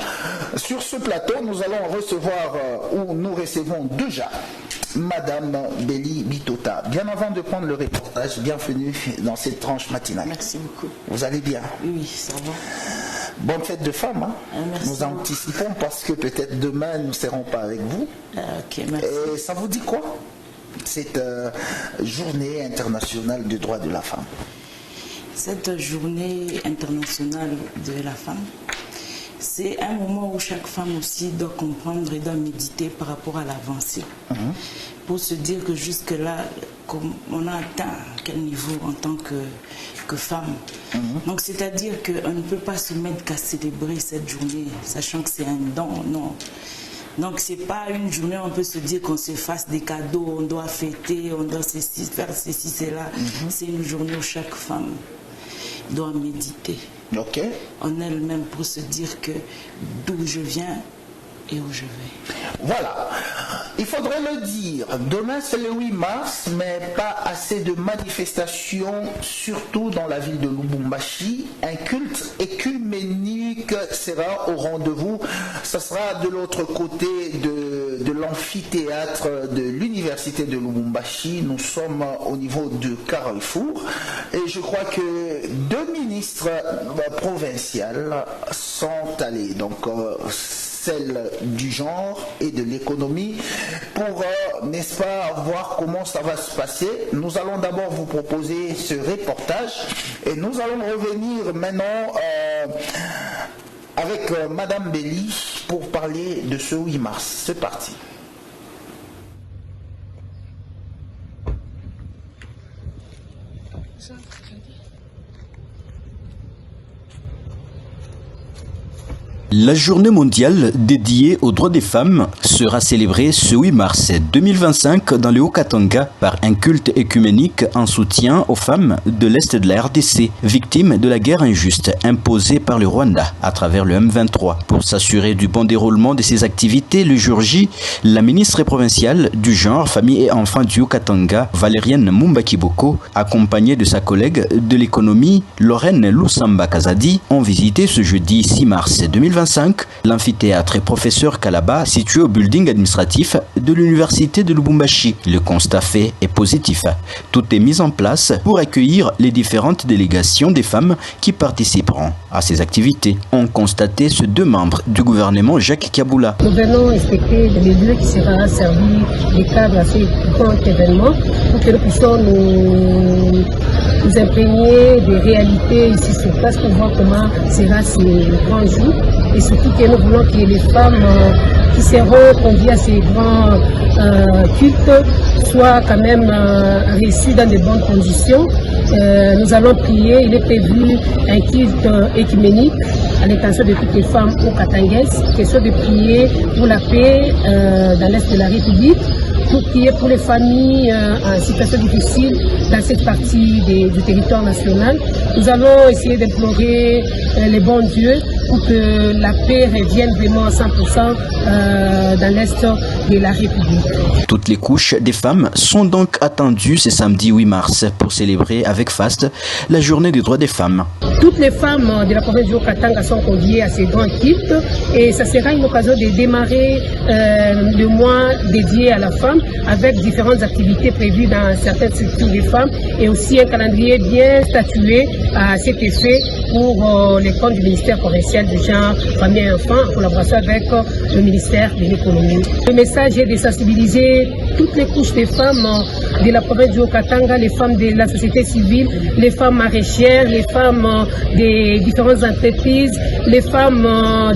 Sur ce plateau, nous allons recevoir ou nous recevons déjà Madame Béli Bitota. Bien avant de prendre le reportage, bienvenue dans cette tranche matinale.
Merci beaucoup.
Vous allez bien?
Oui, ça va.
Bonne fête de femme. Hein?
Merci.
Nous anticipons parce que peut-être demain nous ne serons pas avec vous.
Ok, merci.
Et ça vous dit quoi, cette journée internationale des droits de la femme?
Cette journée internationale de la femme, c'est un moment où chaque femme aussi doit comprendre et doit méditer par rapport à l'avancée. Pour se dire que jusque-là, on a atteint quel niveau en tant que femme. Donc c'est-à-dire qu'on ne peut pas se mettre qu'à célébrer cette journée, sachant que c'est un don, non. Donc c'est pas une journée où on peut se dire qu'on se fasse des cadeaux, on doit fêter, on doit faire ceci, cela. C'est une journée où chaque femme doit méditer en elle-même pour se dire que d'où je viens et où je vais.
Voilà, il faudrait le dire, demain c'est le 8 mars, mais pas assez de manifestations, surtout dans la ville de Lubumbashi. Un culte écuménique sera au rendez-vous, ça sera de l'autre côté de l'amphithéâtre de l'université de Lubumbashi. Nous sommes au niveau de Carrefour et je crois que 2 ministres provinciales sont allés, donc celle du genre et de l'économie, pour, n'est-ce pas, voir comment ça va se passer. Nous allons d'abord vous proposer ce reportage et nous allons revenir maintenant avec Madame Belly pour parler de ce 8 mars. C'est parti.
La journée mondiale dédiée aux droits des femmes sera célébrée ce 8 mars 2025 dans le Haut-Katanga par un culte écuménique en soutien aux femmes de l'Est de la RDC, victimes de la guerre injuste imposée par le Rwanda à travers le M23. Pour s'assurer du bon déroulement de ces activités, le jour J, la ministre provinciale du genre, famille et enfants du Haut-Katanga, Valérienne Mumbakiboko, accompagnée de sa collègue de l'économie, Lorraine Lusamba Kazadi, ont visité ce jeudi 6 mars 2025 l'amphithéâtre Professeur Kalaba situé au building administratif de l'université de Lubumbashi. Le constat fait est positif. Tout est mis en place pour accueillir les différentes délégations des femmes qui participeront à ces activités, ont constaté ces 2 membres du gouvernement Jacques Kaboula.
Nous venons inspecter les lieux qui sera servi des cadres à ces grands événements pour que nous puissions nous imprégner des réalités ici sur place pour voir comment sera ces grands jours. Et surtout que nous voulons que les femmes qui seront conviées à ces grands cultes soient quand même reçues dans de bonnes conditions. Nous allons prier, il est prévu un culte écuménique à l'intention de toutes les femmes au Katangaises, question de prier pour la paix dans l'Est de la République, pour prier pour les familles en situation difficile dans cette partie du territoire national. Nous allons essayer d'implorer les bons dieux pour que la paix revienne vraiment à 100% dans l'Est de la République.
Toutes les couches des femmes sont donc attendues ce samedi 8 mars pour célébrer avec faste la journée des droits des femmes.
Toutes les femmes de la province du Haut-Katanga sont conviées à ces grands cultes et ça sera une occasion de démarrer le mois dédié à la femme avec différentes activités prévues dans certaines structures des femmes et aussi un calendrier bien statué à cet effet pour les comptes du ministère provincial du genre, famille et enfants en collaboration avec le ministère de l'économie. Le message est de sensibiliser toutes les couches des femmes de la province du Haut-Katanga, les femmes de la société civile, les femmes maraîchères, les femmes des différentes entreprises, les femmes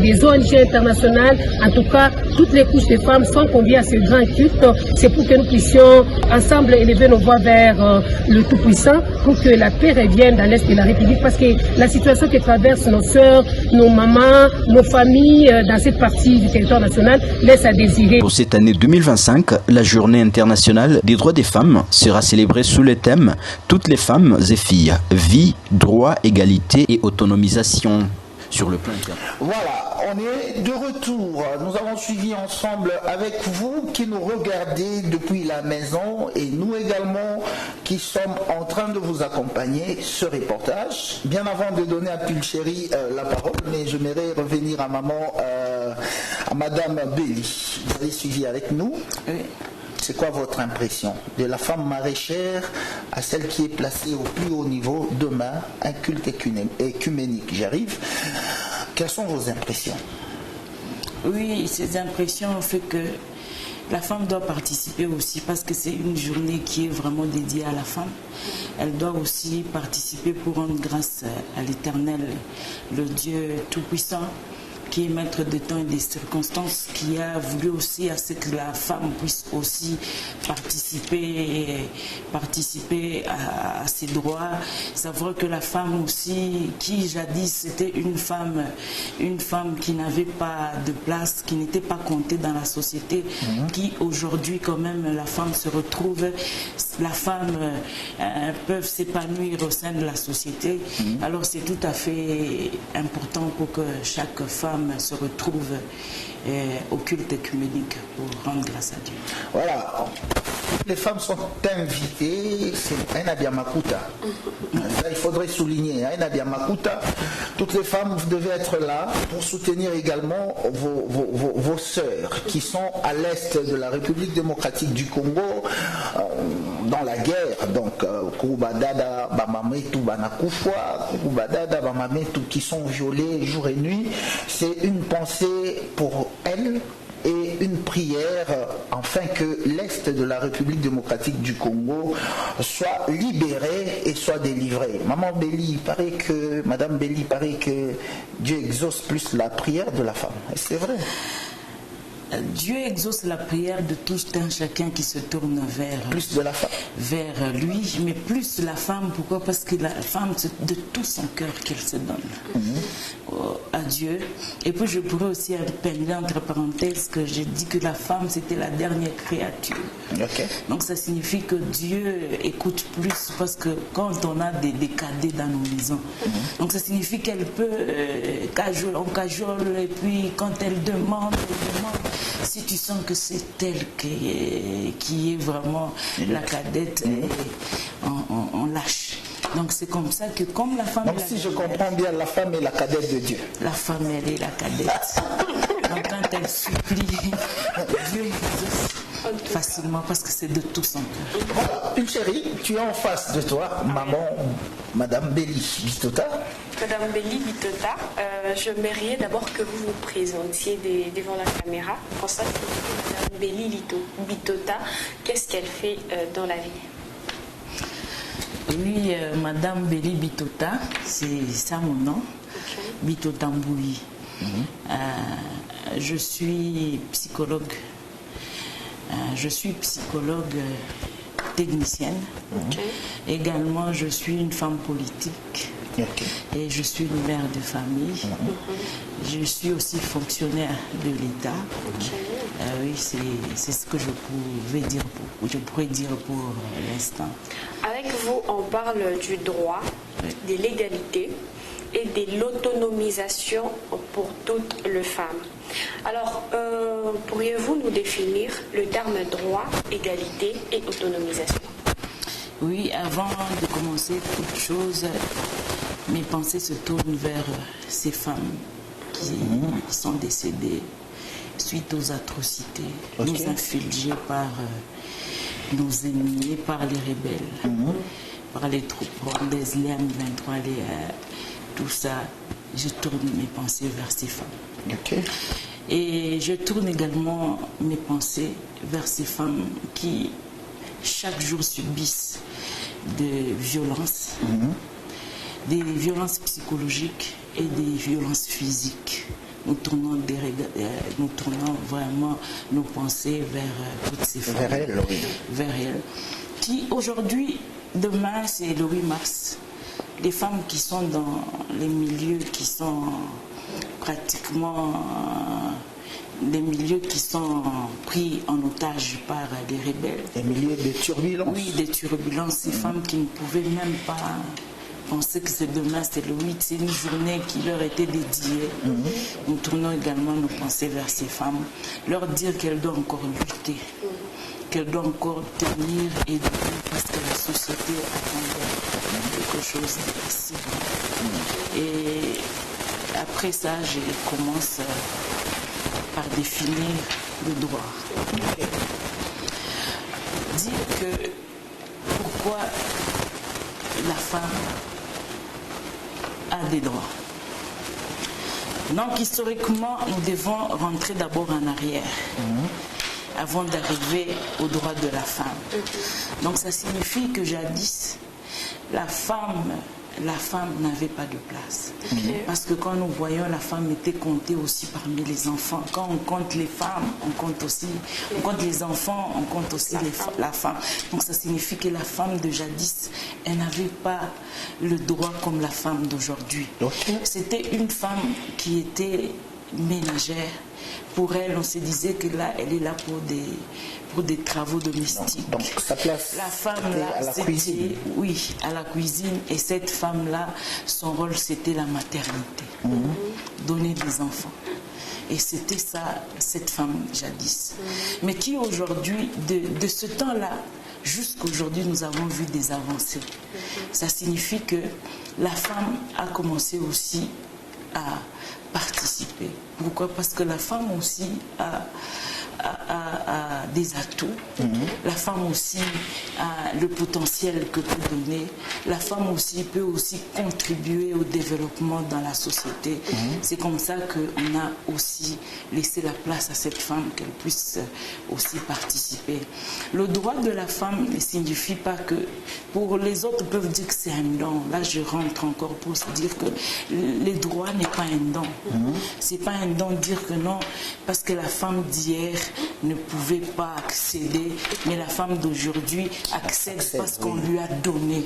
des ONG internationales. En tout cas, toutes les couches des femmes sont conviées à ce grand culte. C'est pour que nous puissions ensemble élever nos voix vers le Tout-Puissant pour que la paix revienne dans l'Est de la République parce que la situation que traversent nos sœurs, nos mamans, nos familles dans cette partie du territoire national laisse à désirer.
Pour cette année 2025, la journée internationale des droits des femmes sera célébrée sous le thème « Toutes les femmes et filles, vie, droit, égalité et autonomisation ». Sur le plan interne.
Voilà, on est de retour. Nous avons suivi ensemble avec vous qui nous regardez depuis la maison et nous également qui sommes en train de vous accompagner ce reportage. Bien avant de donner à Pulchéri la parole, mais j'aimerais revenir à maman, à Madame Belly. Vous avez suivi avec nous.
Oui.
C'est quoi votre impression de la femme maraîchère à celle qui est placée au plus haut niveau demain, un culte écuménique? J'arrive. Quelles sont vos impressions?
Oui, ces impressions fait que la femme doit participer aussi parce que c'est une journée qui est vraiment dédiée à la femme. Elle doit aussi participer pour rendre grâce à l'Éternel, le Dieu Tout-Puissant, qui est maître de temps et des circonstances, qui a voulu aussi à ce que la femme puisse aussi participer à ses droits. Savoir que la femme aussi, qui jadis c'était une femme qui n'avait pas de place, qui n'était pas comptée dans la société, qui aujourd'hui quand même la femme se retrouve, la femme peut s'épanouir au sein de la société. Alors c'est tout à fait important pour que chaque femme se retrouve au culte œcuménique pour rendre grâce à Dieu.
Voilà, les femmes sont invitées, c'est un Abiamakuta. Il faudrait souligner, un Abiamakuta. Toutes les femmes, vous devez être là pour soutenir également vos sœurs qui sont à l'est de la République démocratique du Congo, dans la guerre. Donc, Koubadada, Bamametu, Banakufwa, Koubadada, Bamametu, qui sont violés jour et nuit. C'est une pensée pour elles et une prière afin que l'Est de la République démocratique du Congo soit libéré et soit délivré. Madame Belly, il paraît que Dieu exauce plus la prière de la femme. C'est vrai.
Dieu exauce la prière de tout un chacun qui se tourne vers lui, mais plus la femme. Pourquoi? Parce que la femme, c'est de tout son cœur qu'elle se donne à Dieu. Et puis je pourrais aussi appeler entre parenthèses que j'ai dit que la femme c'était la dernière créature. Donc ça signifie que Dieu écoute plus, parce que quand on a des cadets dans nos maisons, donc ça signifie qu'elle peut on cajole, et puis quand elle demande, si tu sens que c'est elle qui est vraiment la cadette, on lâche. Donc c'est comme ça que comme la femme...
Donc si je comprends bien, la femme est la cadette de Dieu.
La femme, elle est la cadette. Donc quand elle supplie, Dieu exauce facilement, parce que c'est de tout son cœur.
Voilà, une chérie, tu es en face de toi, Madame Belly Bitota.
Madame Belly Bitota, j'aimerais d'abord que vous vous présentiez devant la caméra. Pour ça, Madame Belly Bitota, qu'est-ce qu'elle fait dans la vie?
Oui, Madame Belly Bitota, c'est ça mon nom, Bitota Mboui. Je suis psychologue. Technicienne. Également, je suis une femme politique. Et je suis une mère de famille. Je suis aussi fonctionnaire de l'État. Oui, c'est ce que je pourrais dire pour l'instant.
Avec vous, on parle du droit, de l'égalité et de l'autonomisation pour toutes les femmes. Alors, pourriez-vous nous définir le terme droit, égalité et autonomisation?
Oui, avant de commencer toute chose, mes pensées se tournent vers ces femmes qui sont décédées suite aux atrocités nous infligées par nos ennemis, par les rebelles, par les troupes rwandaises, les M23, tout ça. Je tourne mes pensées vers ces femmes. Et je tourne également mes pensées vers ces femmes qui chaque jour subissent des violences, des violences psychologiques et des violences physiques. Nous tournons vraiment nos pensées vers toutes ces femmes.
Vers elles, oui.
Vers elles. Qui aujourd'hui, demain, c'est le 8 mars. Les femmes qui sont dans les milieux qui sont pratiquement des milieux qui sont pris en otage par les rebelles.
Des milieux de turbulences.
Oui, des turbulences. Ces femmes qui ne pouvaient même pas penser que c'est demain, c'est le 8, c'est une journée qui leur était dédiée. Nous tournons également nos pensées vers ces femmes, leur dire qu'elles doivent encore lutter, qu'elles doivent encore tenir et donner, parce que la société attend quelque chose d'ici. Et après ça, je commence par définir le droit. Dire que pourquoi la femme a des droits. Donc historiquement, nous devons rentrer d'abord en arrière avant d'arriver aux droits de la femme. Donc ça signifie que jadis, la femme la femme n'avait pas de place. Parce que quand nous voyons, la femme était comptée aussi parmi les enfants. Quand on compte les femmes, on compte aussi, on compte les enfants, on compte aussi la femme. Donc ça signifie que la femme de jadis, elle n'avait pas le droit comme la femme d'aujourd'hui. C'était une femme qui était ménagère. Pour elle, on se disait que là, elle est là pour des travaux domestiques.
Donc sa place,
la femme là,
à la cuisine.
Oui, à la cuisine. Et cette femme-là, son rôle, c'était la maternité. Donner des enfants. Et c'était ça, cette femme jadis. Mais qui aujourd'hui, de ce temps-là, jusqu'aujourd'hui, nous avons vu des avancées. Ça signifie que la femme a commencé aussi à participer. Pourquoi? Parce que la femme aussi a des atouts. La femme aussi a le potentiel que peut donner. La femme aussi peut aussi contribuer au développement dans la société. C'est comme ça qu'on a aussi laissé la place à cette femme qu'elle puisse aussi participer. Le droit de la femme ne signifie pas que pour les autres peuvent dire que c'est un don. Là, je rentre encore pour se dire que les droits n'est pas un don. C'est pas un don de dire que non, parce que la femme d'hier ne pouvait pas accéder, mais la femme d'aujourd'hui accède parce qu'on lui a donné.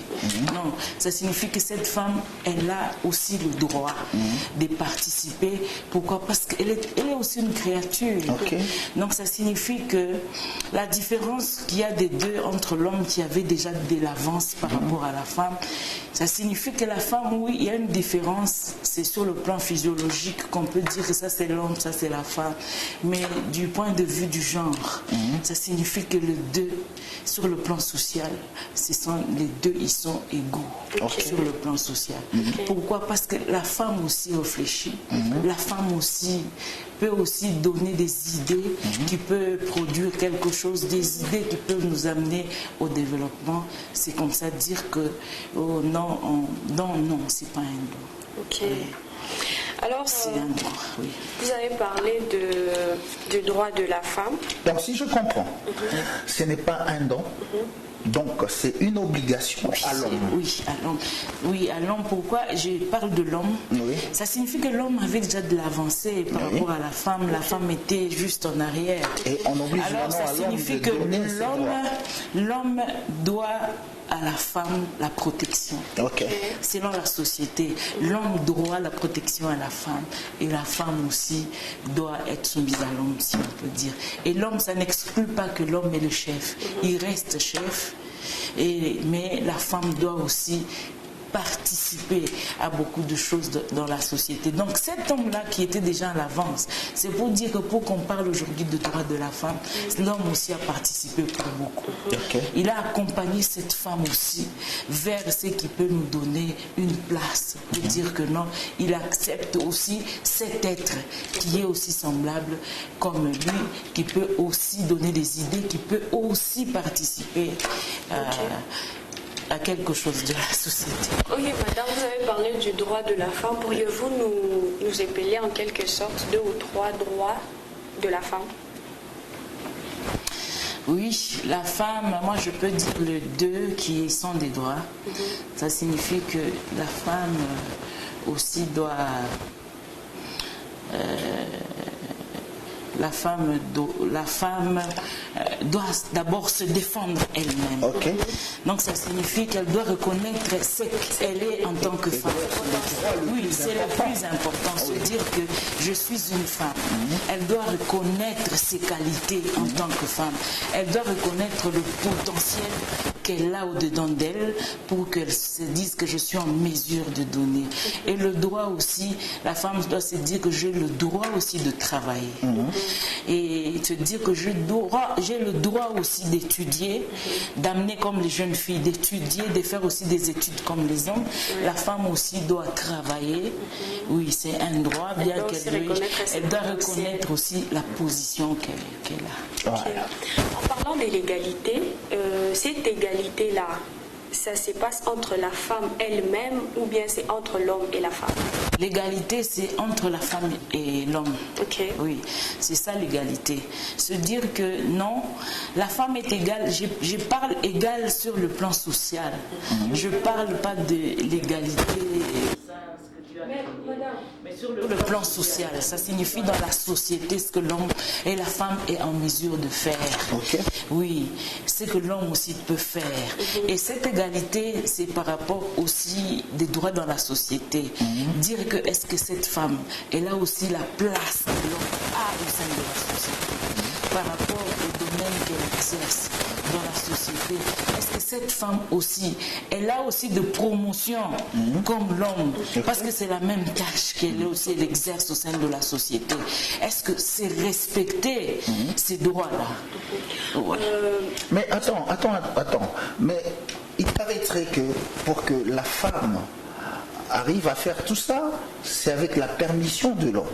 Non, ça signifie que cette femme, elle a aussi le droit de participer. Pourquoi? Parce qu'elle est aussi une créature. Donc ça signifie que la différence qu'il y a des deux entre l'homme qui avait déjà de l'avance par rapport à la femme, ça signifie que la femme, oui, il y a une différence, c'est sur le plan physiologique qu'on peut dire que ça c'est l'homme, ça c'est la femme. Mais du point de vue du genre, ça signifie que les deux, sur le plan social, les deux, ils sont égaux sur le plan social. Pourquoi? Parce que la femme aussi réfléchit, la femme aussi peut aussi donner des idées qui peuvent produire quelque chose, des idées qui peuvent nous amener au développement. C'est comme ça dire que oh, non, c'est pas un don.
Alors,
c'est un droit, oui.
Vous avez parlé du droit de la femme.
Donc si je comprends, ce n'est pas un don. Donc c'est une obligation à l'homme.
Oui, à l'homme. Oui, à l'homme. Pourquoi je parle de l'homme? Ça signifie que l'homme avait déjà de l'avancée par rapport à la femme. La femme était juste en arrière.
Et on oblige
alors ça signifie que l'homme doit à la femme la protection. Selon la société, l'homme doit la protection à la femme et la femme aussi doit être soumise à l'homme, si on peut dire. Et l'homme, ça n'exclut pas que l'homme est le chef. Il reste chef, mais la femme doit aussi participer à beaucoup de choses dans la société. Donc cet homme-là qui était déjà à l'avance, c'est pour dire que pour qu'on parle aujourd'hui de droit de la femme, l'homme aussi a participé pour beaucoup. Il a accompagné cette femme aussi vers ce qui peut nous donner une place, pour dire que non, il accepte aussi cet être qui est aussi semblable comme lui, qui peut aussi donner des idées, qui peut aussi participer à quelque chose de la société.
Ok, madame, vous avez parlé du droit de la femme. Pourriez-vous nous épeler en quelque sorte 2 ou 3 droits de la femme?
Oui, la femme, moi je peux dire les 2 qui sont des droits. Ça signifie que la femme aussi doit... La femme doit d'abord se défendre elle-même. Donc ça signifie qu'elle doit reconnaître ce qu'elle est en tant que femme. Oui, c'est le plus important, se dire que je suis une femme. Elle doit reconnaître ses qualités en tant que femme. Elle doit reconnaître le potentiel qu'elle a au-dedans d'elle pour qu'elle se dise que je suis en mesure de donner. Et le droit aussi, la femme doit se dire que j'ai le droit aussi de travailler. Et se dire que j'ai le droit aussi d'étudier, d'amener comme les jeunes filles, d'étudier, de faire aussi des études comme les hommes. La femme aussi doit travailler. Oui, c'est un droit, bien qu'elle doit reconnaître aussi la position qu'elle a.
En parlant de l'égalité, cette égalité-là, ça se passe entre la femme elle-même ou bien c'est entre l'homme et la femme?
L'égalité, c'est entre la femme et l'homme.
Ok.
Oui, c'est ça l'égalité. Se dire que non, la femme est égale. Je parle égale sur le plan social. Je parle pas de l'égalité. Mais sur le plan social, ça signifie dans la société ce que l'homme et la femme est en mesure de faire.
Okay.
Oui, ce que l'homme aussi peut faire. Et cette égalité, c'est par rapport aussi des droits dans la société. Dire que est-ce que cette femme, elle a aussi la place que l'homme a au sein de la société par rapport au domaine qu'elle exerce dans la société. Est-ce que cette femme aussi, elle a aussi de promotion comme l'homme, parce que c'est la même tâche qu'elle aussi elle exerce au sein de la société. Est-ce que c'est respecter ces droits-là?
Mais attends. Mais il paraîtrait que pour que la femme arrive à faire tout ça, c'est avec la permission de l'homme.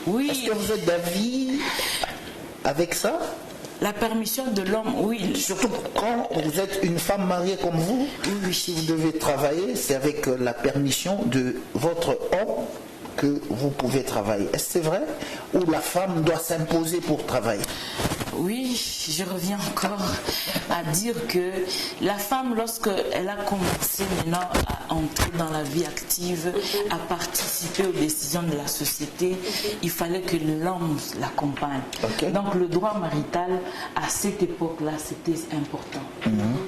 Oui.
Est-ce que vous êtes d'avis avec ça?
La permission de l'homme, oui.
Surtout quand vous êtes une femme mariée comme vous, si vous devez travailler, c'est avec la permission de votre homme que vous pouvez travailler. Est-ce que c'est vrai? Ou la femme doit s'imposer pour travailler?
Oui, je reviens encore à dire que la femme, lorsqu'elle a commencé maintenant à entrer dans la vie active, à participer aux décisions de la société, il fallait que l'homme l'accompagne.
Okay.
Donc le droit marital, à cette époque-là, c'était important.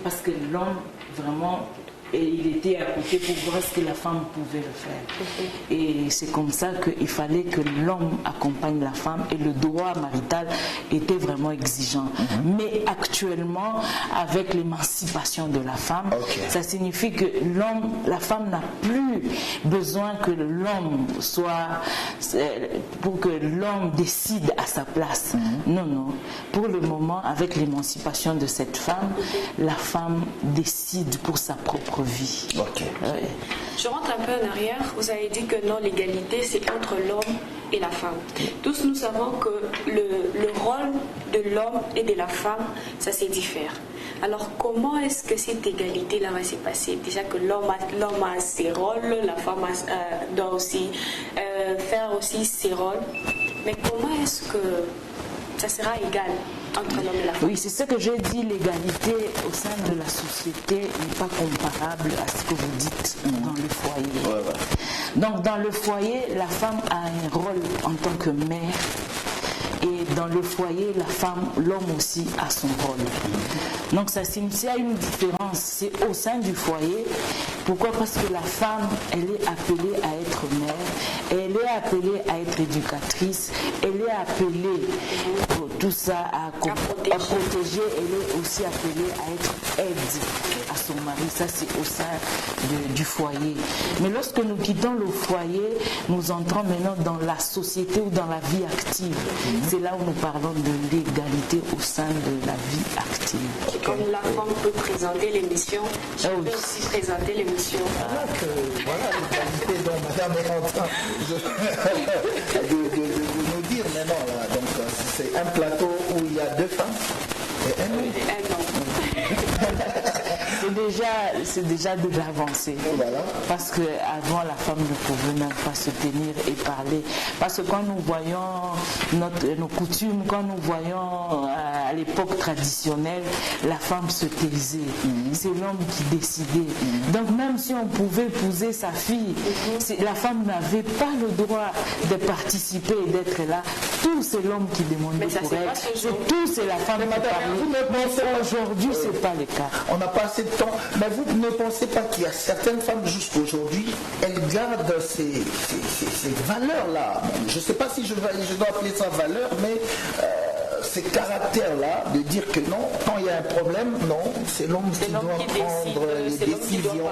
Parce que l'homme, vraiment, et il était à côté pour voir ce que la femme pouvait le faire. Et c'est comme ça qu'il fallait que l'homme accompagne la femme et le droit marital était vraiment exigeant. Mais actuellement, avec l'émancipation de la femme, ça signifie que la femme n'a plus besoin que l'homme soit, pour que l'homme décide à sa place. Non. Pour le moment, avec l'émancipation de cette femme, la femme décide pour sa propre vie.
Je rentre un peu en arrière. Vous avez dit que non, l'égalité c'est entre l'homme et la femme. Tous nous savons que le rôle de l'homme et de la femme, ça se diffère. Alors comment est-ce que cette égalité-là va se passer? Déjà que l'homme a ses rôles, la femme doit aussi faire aussi ses rôles. Mais comment est-ce que ça sera égal entre l'homme et la femme?
Oui, c'est ce que j'ai dit, l'égalité au sein de la société n'est pas comparable à ce que vous dites dans le foyer. Donc dans le foyer, la femme a un rôle en tant que mère. Et dans le foyer, l'homme aussi a son rôle. Donc ça signifie une différence, c'est au sein du foyer. Pourquoi? Parce que la femme, elle est appelée à être mère, elle est appelée à être éducatrice, elle est appelée pour tout ça à protéger, elle est aussi appelée à être aide à son mari. Ça c'est au sein du foyer. Mais lorsque nous quittons le foyer, nous entrons maintenant dans la société ou dans la vie active. C'est là où nous parlons de l'égalité au sein de la vie active.
Et comme la femme peut présenter l'émission, je peux aussi présenter l'émission.
Voilà l'égalité dont madame est en train de nous dire maintenant. Là. Donc c'est un plateau où il y a deux femmes et un homme.
C'est déjà de l'avancée.
Voilà.
Parce qu'avant, la femme ne pouvait même pas se tenir et parler. Parce que quand nous voyons nos coutumes, quand nous voyons à l'époque traditionnelle, la femme se taisait. C'est l'homme qui décidait. Donc même si on pouvait épouser sa fille, la femme n'avait pas le droit de participer et d'être là. Tout c'est l'homme qui demandait pour elle. Tout c'est la femme qui parlait. Aujourd'hui, c'est pas le cas.
On n'a pas assez de temps. Mais vous ne pensez pas qu'il y a certaines femmes jusqu'aujourd'hui, elles gardent ces valeurs-là. Je ne sais pas si je dois appeler ça valeur, mais ces caractères-là, de dire que non, quand il y a un problème, non, c'est l'homme qui doit prendre les décisions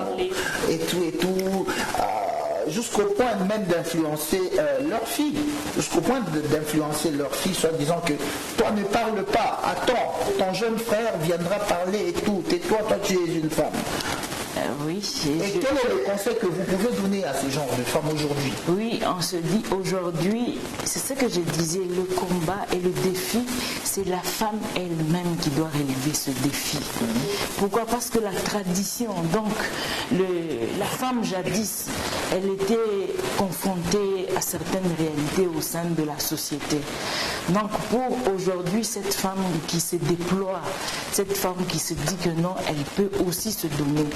et tout. Jusqu'au point même d'influencer leur fille, soit disant que toi ne parles pas, attends, ton jeune frère viendra parler et tout, tais-toi, toi tu es une femme.
Oui.
Et quel est le conseil que vous pouvez donner à ce genre de femmes aujourd'hui?
Oui, on se dit aujourd'hui, c'est ce que je disais, le combat et le défi, c'est la femme elle-même qui doit relever ce défi. Pourquoi? Parce que la tradition, donc la femme jadis, elle était confrontée à certaines réalités au sein de la société. Donc pour aujourd'hui, cette femme qui se déploie, cette femme qui se dit que non, elle peut aussi se donner.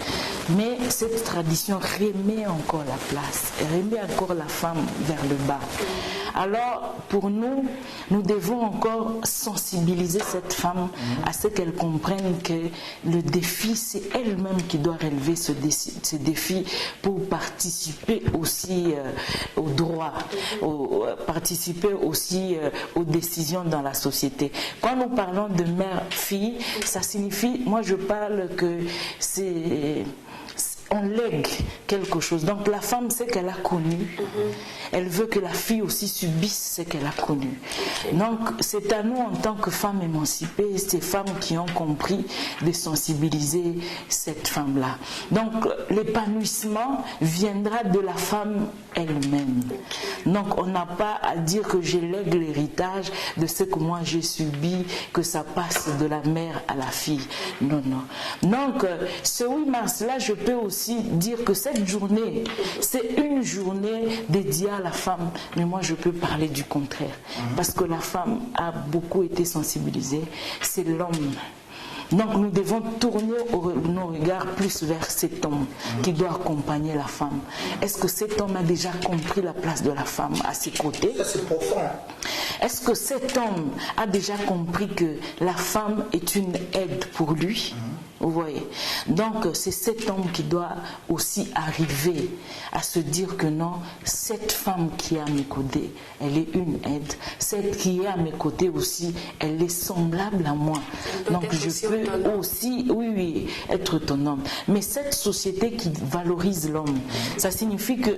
Mais cette tradition remet encore la place, remet encore la femme vers le bas. Alors pour nous, nous devons encore sensibiliser cette femme à ce qu'elle comprenne que le défi, c'est elle-même qui doit relever ce défi pour participer aussi au droit, participer aussi aux décisions dans la société. Quand nous parlons de mère-fille, ça signifie, moi je parle que on lègue quelque chose. Donc la femme, c'est qu'elle a connu. Elle veut que la fille aussi subisse ce qu'elle a connu. Donc c'est à nous en tant que femmes émancipées, ces femmes qui ont compris de sensibiliser cette femme-là. Donc l'épanouissement viendra de la femme elle-même. Donc on n'a pas à dire que je lègue l'héritage de ce que moi j'ai subi, que ça passe de la mère à la fille. Non, non. Donc ce 8 mars là, je peux aussi dire que cette journée, c'est une journée dédiée à la femme. Mais moi, je peux parler du contraire. Parce que la femme a beaucoup été sensibilisée. C'est l'homme. Donc nous devons tourner nos regards plus vers cet homme qui doit accompagner la femme. Est-ce que cet homme a déjà compris la place de la femme à ses côtés?
Ça, c'est profond.
Est-ce que cet homme a déjà compris que la femme est une aide pour lui? Vous voyez? Donc c'est cet homme qui doit aussi arriver à se dire que non, cette femme qui est à mes côtés, elle est une aide. Celle qui est à mes côtés aussi, elle est semblable à moi. Donc je peux aussi, oui, être autonome. Mais cette société qui valorise l'homme, ça signifie que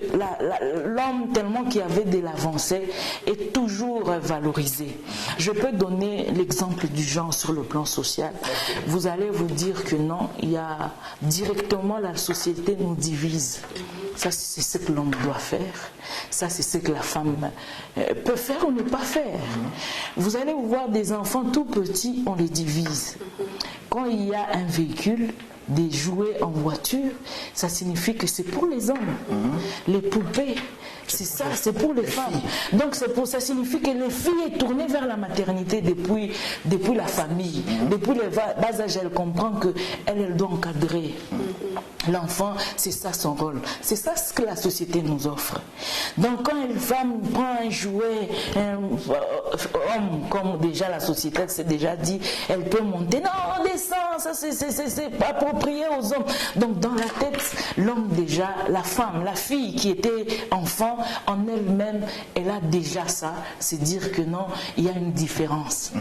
l'homme, tellement qu'il y avait de l'avancée, est toujours valorisé. Je peux donner l'exemple du genre sur le plan social. Vous allez vous dire que non, il y a directement la société nous divise. Ça, c'est ce que l'homme doit faire. Ça, c'est ce que la femme peut faire ou ne pas faire. Vous allez voir des enfants tout petits, on les divise. Quand il y a un véhicule, des jouets en voiture, ça signifie que c'est pour les hommes. Les poupées, c'est ça, c'est pour les femmes. Donc ça signifie que les filles est tournée vers la maternité depuis la famille. Depuis le bas âge, elle comprend qu'elle doit encadrer l'enfant, c'est ça son rôle. C'est ça ce que la société nous offre. Donc quand une femme prend un jouet, un homme, comme déjà la société s'est déjà dit, elle peut monter, non, descend, ça c'est pas approprié aux hommes. Donc dans la tête, l'homme déjà, la femme, la fille qui était enfant, en elle-même, elle a déjà ça, c'est dire que non, il y a une différence.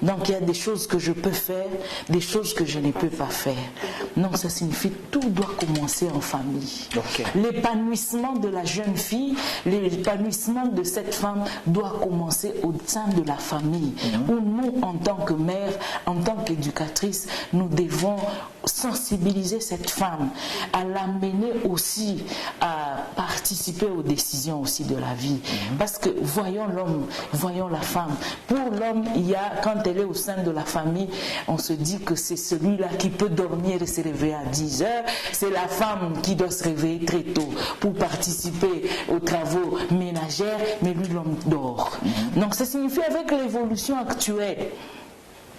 Donc il y a des choses que je peux faire, des choses que je ne peux pas faire. Donc ça signifie que tout doit commencer en famille. L'épanouissement de la jeune fille, l'épanouissement de cette femme doit commencer au sein de la famille, où nous, en tant que mère, en tant qu'éducatrice, nous devons sensibiliser cette femme, à l'amener aussi à participer aux décisions aussi de la vie. Parce que voyons l'homme, voyons la femme. Pour l'homme, il y a, quand elle est au sein de la famille, on se dit que c'est celui-là qui peut dormir et se réveiller à 10 heures. C'est la femme qui doit se réveiller très tôt pour participer aux travaux ménagères, mais lui, l'homme dort. Donc ça signifie avec l'évolution actuelle,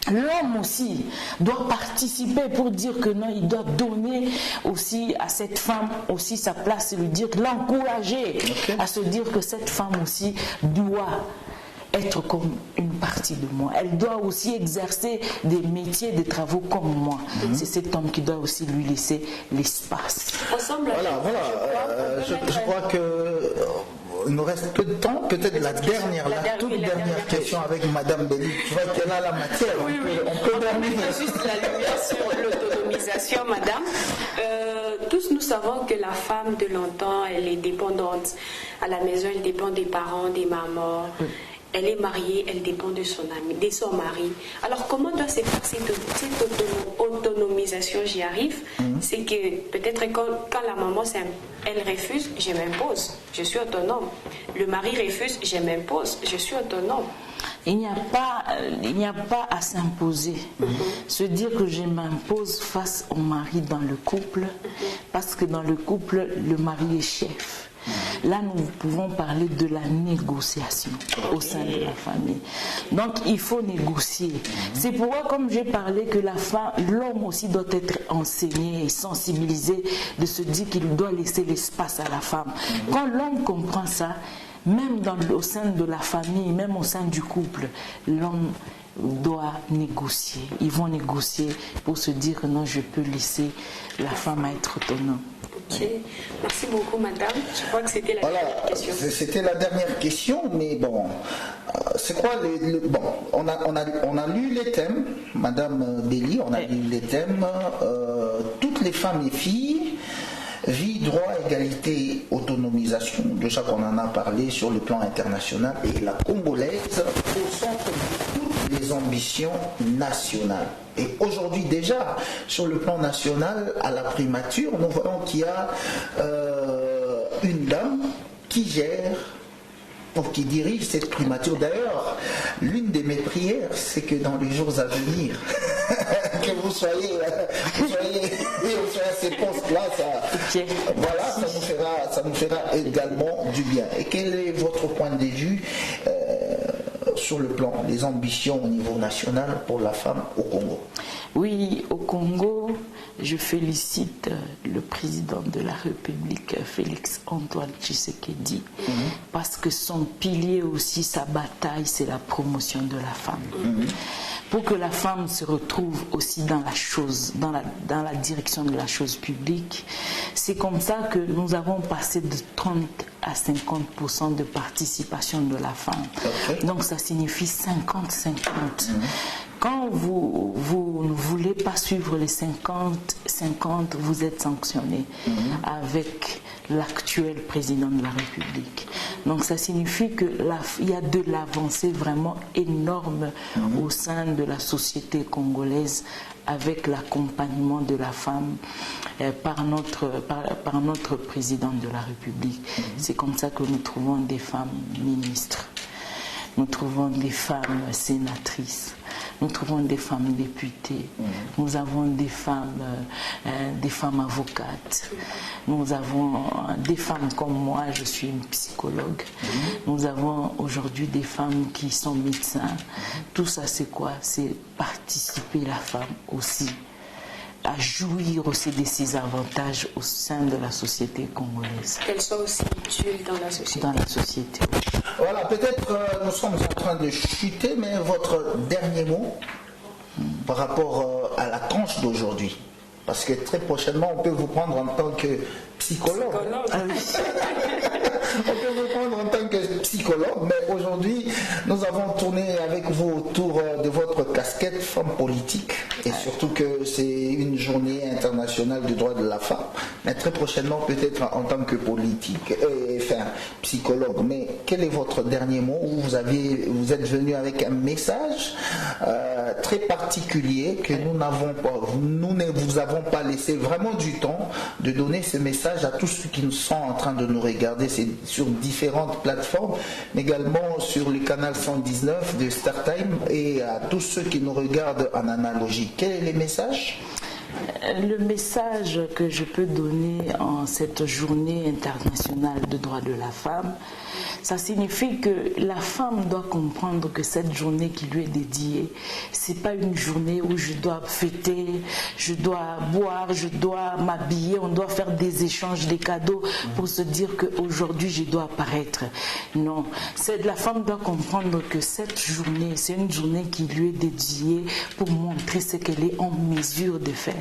l'homme aussi doit participer pour dire que non, il doit donner aussi à cette femme aussi sa place et lui dire, l'encourager à se dire que cette femme aussi doit être comme une partie de moi. Elle doit aussi exercer des métiers, des travaux comme moi. C'est cet homme qui doit aussi lui laisser l'espace.
Je crois que il nous reste peu de temps, peut-être la toute dernière question avec Madame Belli. Je vois qu'elle a la matière. On peut dormir.
Juste la lumière sur l'autonomisation, Madame. Tous nous savons que la femme de longtemps, elle est dépendante. À la maison, elle dépend des parents, des mamans. Elle est mariée, elle dépend de son mari. Alors comment doit se faire cette autonomisation l'autonomisation, j'y arrive, c'est que peut-être quand la maman, elle refuse, je m'impose, je suis autonome. Le mari refuse, je m'impose, je suis autonome.
Il n'y a pas à s'imposer. Se dire que je m'impose face au mari dans le couple, parce que dans le couple, le mari est chef. Là, nous pouvons parler de la négociation au sein de la famille. Donc, il faut négocier. C'est pourquoi, comme j'ai parlé, que l'homme aussi doit être enseigné et sensibilisé de se dire qu'il doit laisser l'espace à la femme. Quand l'homme comprend ça, même au sein de la famille, même au sein du couple, l'homme doit négocier. Ils vont négocier pour se dire que non, je peux laisser la femme être autonome.
Ok, merci beaucoup madame. Je crois que c'était la dernière question.
C'était la dernière question, mais bon, c'est quoi bon, on a lu les thèmes, madame Béli, on a lu les thèmes, toutes les femmes et filles, vie, droit, égalité, autonomisation, déjà qu'on en a parlé sur le plan international, et la congolaise au centre de toutes les ambitions nationales. Et aujourd'hui déjà, sur le plan national, à la primature, nous voyons qu'il y a une dame qui gère, qui dirige cette primature. D'ailleurs, l'une de mes prières, c'est que dans les jours à venir, que vous soyez à ces postes-là, ça nous fera également du bien. Et quel est votre point de vue sur le plan des ambitions au niveau national pour la femme au Congo?
Oui, au Congo, je félicite le président de la République, Félix Antoine Tshisekedi, parce que son pilier aussi, sa bataille, c'est la promotion de la femme. Pour que la femme se retrouve aussi dans la chose, dans la direction de la chose publique. C'est comme ça que nous avons passé de 30 à 50% de participation de la femme. Donc ça signifie 50-50. Quand vous ne voulez pas suivre les 50-50, vous êtes sanctionné avec l'actuel président de la République. Donc ça signifie qu'il y a de l'avancée vraiment énorme au sein de la société congolaise avec l'accompagnement de la femme par notre président de la République. C'est comme ça que nous trouvons des femmes ministres, nous trouvons des femmes sénatrices, nous trouvons des femmes députées, nous avons des femmes avocates, nous avons des femmes comme moi, je suis une psychologue, nous avons aujourd'hui des femmes qui sont médecins. Tout ça c'est quoi? C'est participer la femme aussi à jouir aussi de ses avantages au sein de la société congolaise.
Qu'elle soit aussi utile dans la société.
Dans la société.
Voilà, peut-être nous sommes en train de chuter, mais votre dernier mot par rapport à la tranche d'aujourd'hui. Parce que très prochainement, on peut vous prendre en tant que psychologue. On peut vous prendre en tant que psychologue, mais aujourd'hui, nous avons tourné avec vous autour de votre casquette femme politique, et surtout que c'est une journée internationale du droit de la femme. Mais très prochainement, peut-être en tant que politique, psychologue. Mais quel est votre dernier mot? Vous êtes venu avec un message très particulier que nous ne vous avons pas laissé vraiment du temps de donner ce message à tous ceux qui sont en train de nous regarder. C'est sur différentes plateformes, mais également sur le canal 119 de StarTime et à tous ceux qui nous regardent en analogie. Quel est le message?
Le message que je peux donner en cette journée internationale de droits de la femme, ça signifie que la femme doit comprendre que cette journée qui lui est dédiée, c'est pas une journée où je dois fêter, je dois boire, je dois m'habiller, on doit faire des échanges, des cadeaux pour se dire qu'aujourd'hui je dois apparaître. Non, la femme doit comprendre que cette journée, c'est une journée qui lui est dédiée pour montrer ce qu'elle est en mesure de faire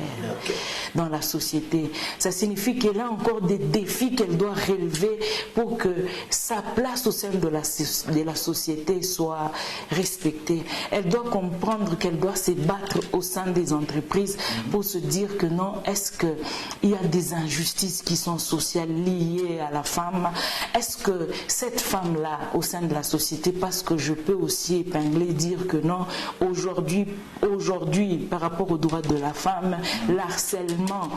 dans la société. Ça signifie qu'elle a encore des défis qu'elle doit relever pour que sa place place au sein de la société soit respectée. Elle doit comprendre qu'elle doit se battre au sein des entreprises pour se dire que non, est-ce qu'il y a des injustices qui sont sociales liées à la femme? Est-ce que cette femme-là, au sein de la société, parce que je peux aussi épingler, dire que non, aujourd'hui, par rapport aux droits de la femme, l'harcèlement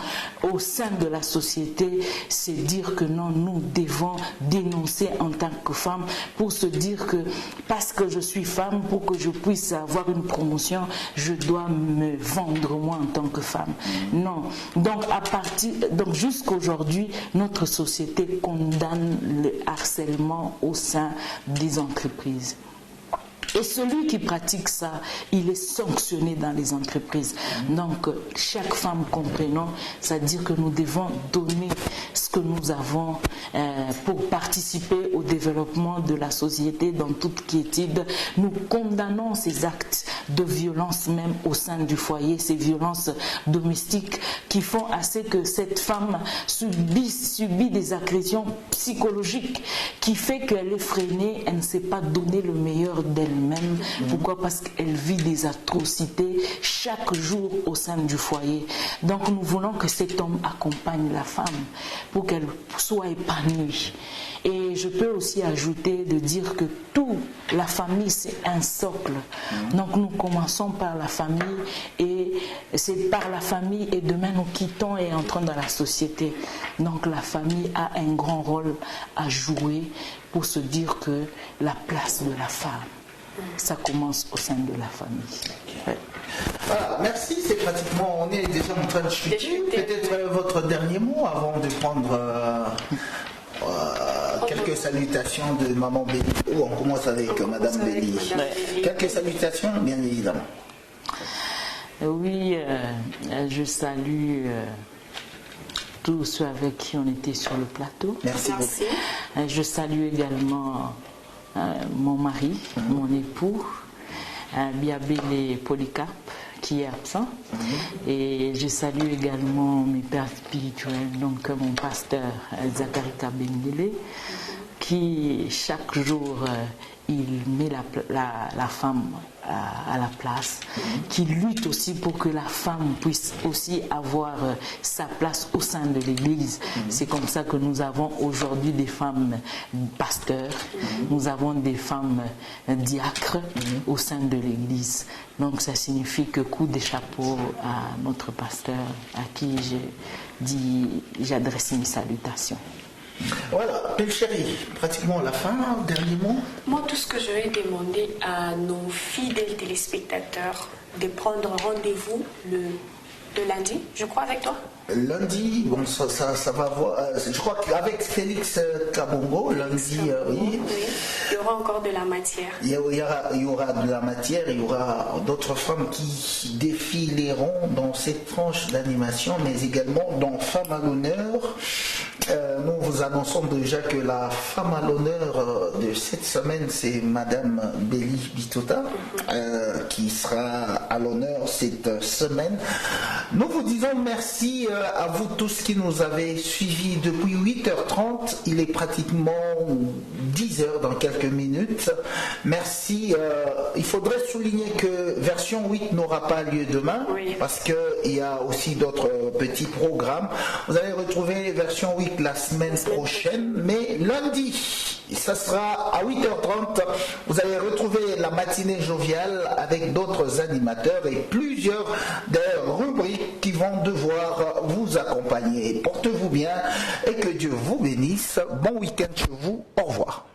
au sein de la société, c'est dire que non, nous devons dénoncer en tant que femme pour se dire que parce que je suis femme, pour que je puisse avoir une promotion, je dois me vendre moi en tant que femme. Non. Donc jusqu'aujourd'hui, notre société condamne le harcèlement au sein des entreprises. Et celui qui pratique ça, il est sanctionné dans les entreprises. Donc, chaque femme comprenant, c'est-à-dire que nous devons donner ce que nous avons pour participer au développement de la société dans toute quiétude. Nous condamnons ces actes de violence même au sein du foyer, ces violences domestiques qui font assez que cette femme subit des agressions psychologiques qui fait qu'elle est freinée, elle ne sait pas donner le meilleur d'elle-même. Pourquoi? Parce qu'elle vit des atrocités chaque jour au sein du foyer. Donc nous voulons que cet homme accompagne la femme pour qu'elle soit épanouie. Et je peux aussi ajouter de dire que la famille c'est un socle. Donc nous commençons par la famille et c'est par la famille et demain nous quittons et entrons dans la société. Donc la famille a un grand rôle à jouer pour se dire que la place de la femme, ça commence au sein de la famille. Ouais.
Voilà, merci, c'est pratiquement, on est déjà en train de chuter. Peut-être votre dernier mot avant de prendre quelques salutations de Maman Béli. Ou on commence avec Madame Béli. Quelques salutations, bien évidemment.
Oui, je salue tous ceux avec qui on était sur le plateau.
Merci beaucoup.
Je salue également mon mari, mon époux, Biabélé Polycarpe, qui est absent. Et je salue également mes pères spirituels, donc mon pasteur Zachary Kabengele, qui chaque jour il met la femme à la place, qui lutte aussi pour que la femme puisse aussi avoir sa place au sein de l'Église. C'est comme ça que nous avons aujourd'hui des femmes pasteurs, nous avons des femmes diacres au sein de l'Église. Donc ça signifie que coup de chapeau à notre pasteur à qui j'adresse mes salutations.
Voilà, Belle Chérie, pratiquement la fin, dernier mot.
Moi, tout ce que je vais demander à nos fidèles téléspectateurs, de prendre rendez-vous le lundi, je crois, avec toi.
Lundi, bon, ça va voir. Je crois qu'avec Félix Kabongo, lundi, oui.
Il y aura encore de la matière.
Il y aura de la matière, il y aura d'autres femmes qui défileront dans cette tranche d'animation, mais également dans Femmes à l'honneur. Nous vous annonçons déjà que la femme à l'honneur de cette semaine, c'est Madame Béli Bitota, qui sera à l'honneur cette semaine. Nous vous disons merci à vous tous qui nous avez suivis depuis 8h30. Il est pratiquement 10h dans quelques minutes. Merci. Il faudrait souligner que version 8 n'aura pas lieu demain, parce qu'il y a aussi d'autres petits programmes. Vous allez retrouver version 8 la semaine prochaine, mais lundi, ça sera à 8h30. Vous allez retrouver la matinée joviale avec d'autres animateurs et plusieurs des rubriques qui vont devoir vous accompagner. Portez-vous bien et que Dieu vous bénisse. Bon week-end chez vous. Au revoir.